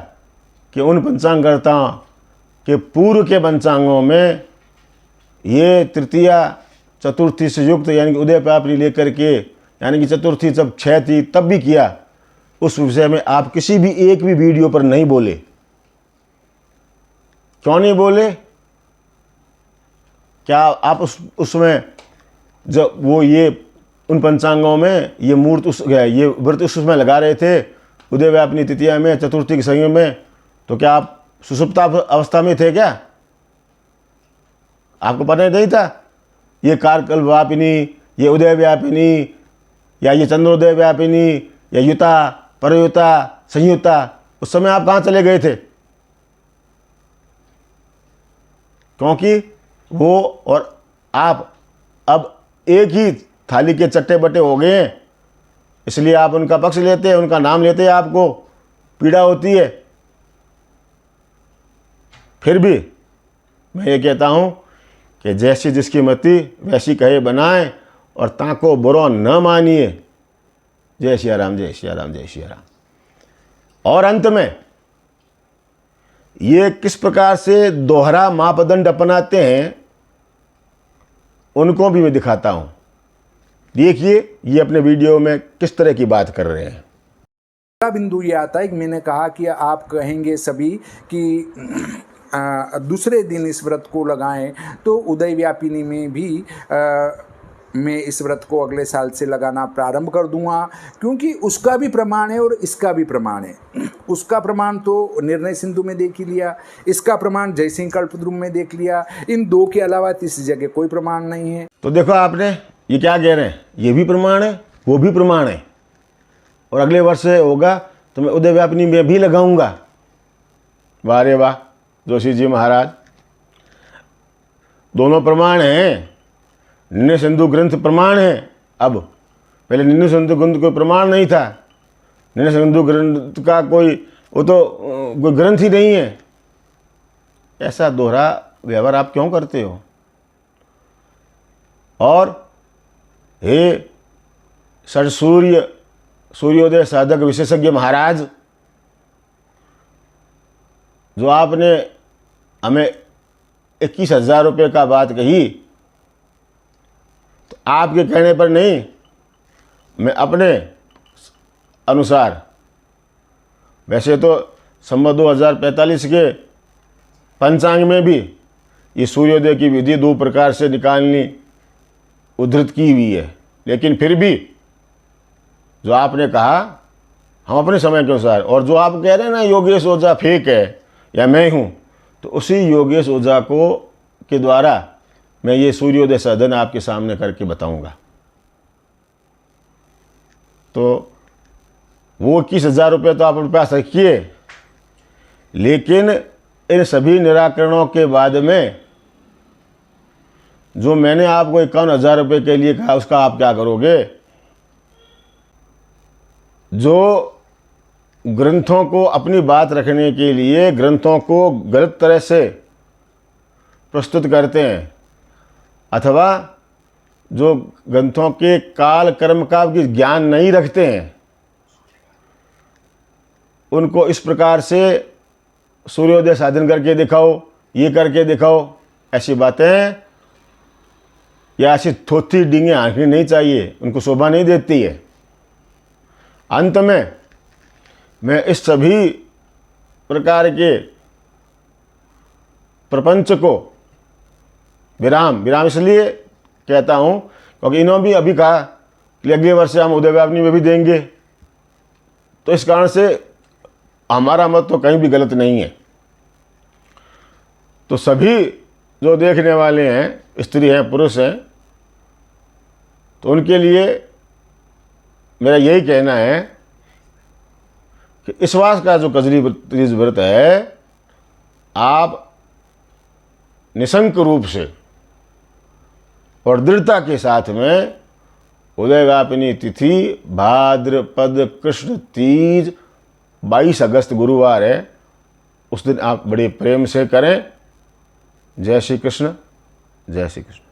कि उन पंचांगकर्ताओं के पूर्व के पंचांगों में ये तृतीया चतुर्थी से युक्त यानी कि उदय पापनी लेकर के, यानी कि चतुर्थी जब क्षय थी तब भी किया, उस विषय में आप किसी भी एक भी वीडियो पर नहीं बोले। क्यों नहीं बोले? क्या आप उसमें जब वो ये उन पंचांगों में ये मूर्त ये व्रत उसमें लगा रहे थे उदय व्यापनी तृतीया में, चतुर्थी के संयोग में, तो क्या आप सुषुप्ता अवस्था में थे क्या? आपको पता नहीं था? ये कारकल्प व्यापिनी, ये उदय व्यापिनी, या ये चंद्रोदय व्यापिनी, या युता परयुता संयुता, उस समय आप कहाँ चले गए थे? क्योंकि वो और आप अब एक ही थाली के चट्टे बट्टे हो गए हैं, इसलिए आप उनका पक्ष लेते हैं, उनका नाम लेते हैं, आपको पीड़ा होती है। फिर भी मैं ये कहता हूँ कि जैसी जिसकी मति वैसी कहे बनाए, और ताको बुरो न मानिए। जय श्री राम, जय श्री राम, जय श्री राम। और अंत में ये किस प्रकार से दोहरा मापदंड अपनाते हैं उनको भी मैं दिखाता हूं। देखिए ये अपने वीडियो में किस तरह की बात कर रहे हैं। अगला बिंदु ये आता है कि मैंने कहा कि आप कहेंगे सभी कि दूसरे दिन इस व्रत को लगाएं, तो उदय व्यापिनी में भी मैं इस व्रत को अगले साल से लगाना प्रारंभ कर दूंगा, क्योंकि उसका भी प्रमाण है और इसका भी प्रमाण है। उसका प्रमाण तो निर्णय सिंधु में देख ही लिया, इसका प्रमाण जयसिंह कल्पद्रुम में देख लिया। इन दो के अलावा तीसरी जगह कोई प्रमाण नहीं है। तो देखो आपने ये क्या कह रहे हैं, ये भी प्रमाण है, वो भी प्रमाण है, और अगले वर्ष होगा तो मैं उदय व्यापिनी में भी लगाऊंगा। वाह रे वाह जोशी जी महाराज, दोनों प्रमाण हैं। निर्णय सिंधु ग्रंथ प्रमाण है। अब पहले निर्णय सिंधु ग्रंथ कोई प्रमाण नहीं था। निर्णय सिंधु ग्रंथ का कोई वो तो कोई ग्रंथ ही नहीं है। ऐसा दोहरा व्यवहार आप क्यों करते हो? और हे सूर्योदय साधक विशेषज्ञ महाराज, जो आपने हमें 21,000 रुपये का बात कही, तो आपके कहने पर नहीं, मैं अपने अनुसार, वैसे तो संवत 2045 के पंचांग में भी ये सूर्योदय की विधि 2 प्रकार से निकालनी उद्धृत की हुई है, लेकिन फिर भी जो आपने कहा हम अपने समय के अनुसार, और जो आप कह रहे हैं ना योगेश ओझा फेक है या मैं हूँ, तो उसी योगेश ओझा को के द्वारा मैं ये सूर्योदय साधन आपके सामने करके बताऊंगा। तो वो 21,000 रुपये तो आप अपने पास रखिए, लेकिन इन सभी निराकरणों के बाद में जो मैंने आपको 51,000 रुपये के लिए कहा, उसका आप क्या करोगे? जो ग्रंथों को अपनी बात रखने के लिए ग्रंथों को गलत तरह से प्रस्तुत करते हैं, अथवा जो ग्रंथों के काल कर्म का ज्ञान नहीं रखते हैं, उनको इस प्रकार से सूर्योदय साधन करके दिखाओ, ये करके दिखाओ, ऐसी बातें या ऐसी थोथी डींगे हाँकनी नहीं चाहिए, उनको शोभा नहीं देती है। अंत में मैं इस सभी प्रकार के प्रपंच को विराम इसलिए कहता हूँ क्योंकि इन्होंने भी अभी कहा कि अगले वर्ष हम उदय व्यापनी में भी देंगे, तो इस कारण से हमारा मत तो कहीं भी गलत नहीं है। तो सभी जो देखने वाले हैं, स्त्री हैं पुरुष हैं, तो उनके लिए मेरा यही कहना है कि इस मास का जो कजरी तीज व्रत है, आप निशंक रूप से और दृढ़ता के साथ में उदयव्यापिनी तिथि भाद्रपद कृष्ण तीज 22 अगस्त गुरुवार है, उस दिन आप बड़े प्रेम से करें। जय श्री कृष्ण, जय श्री कृष्ण।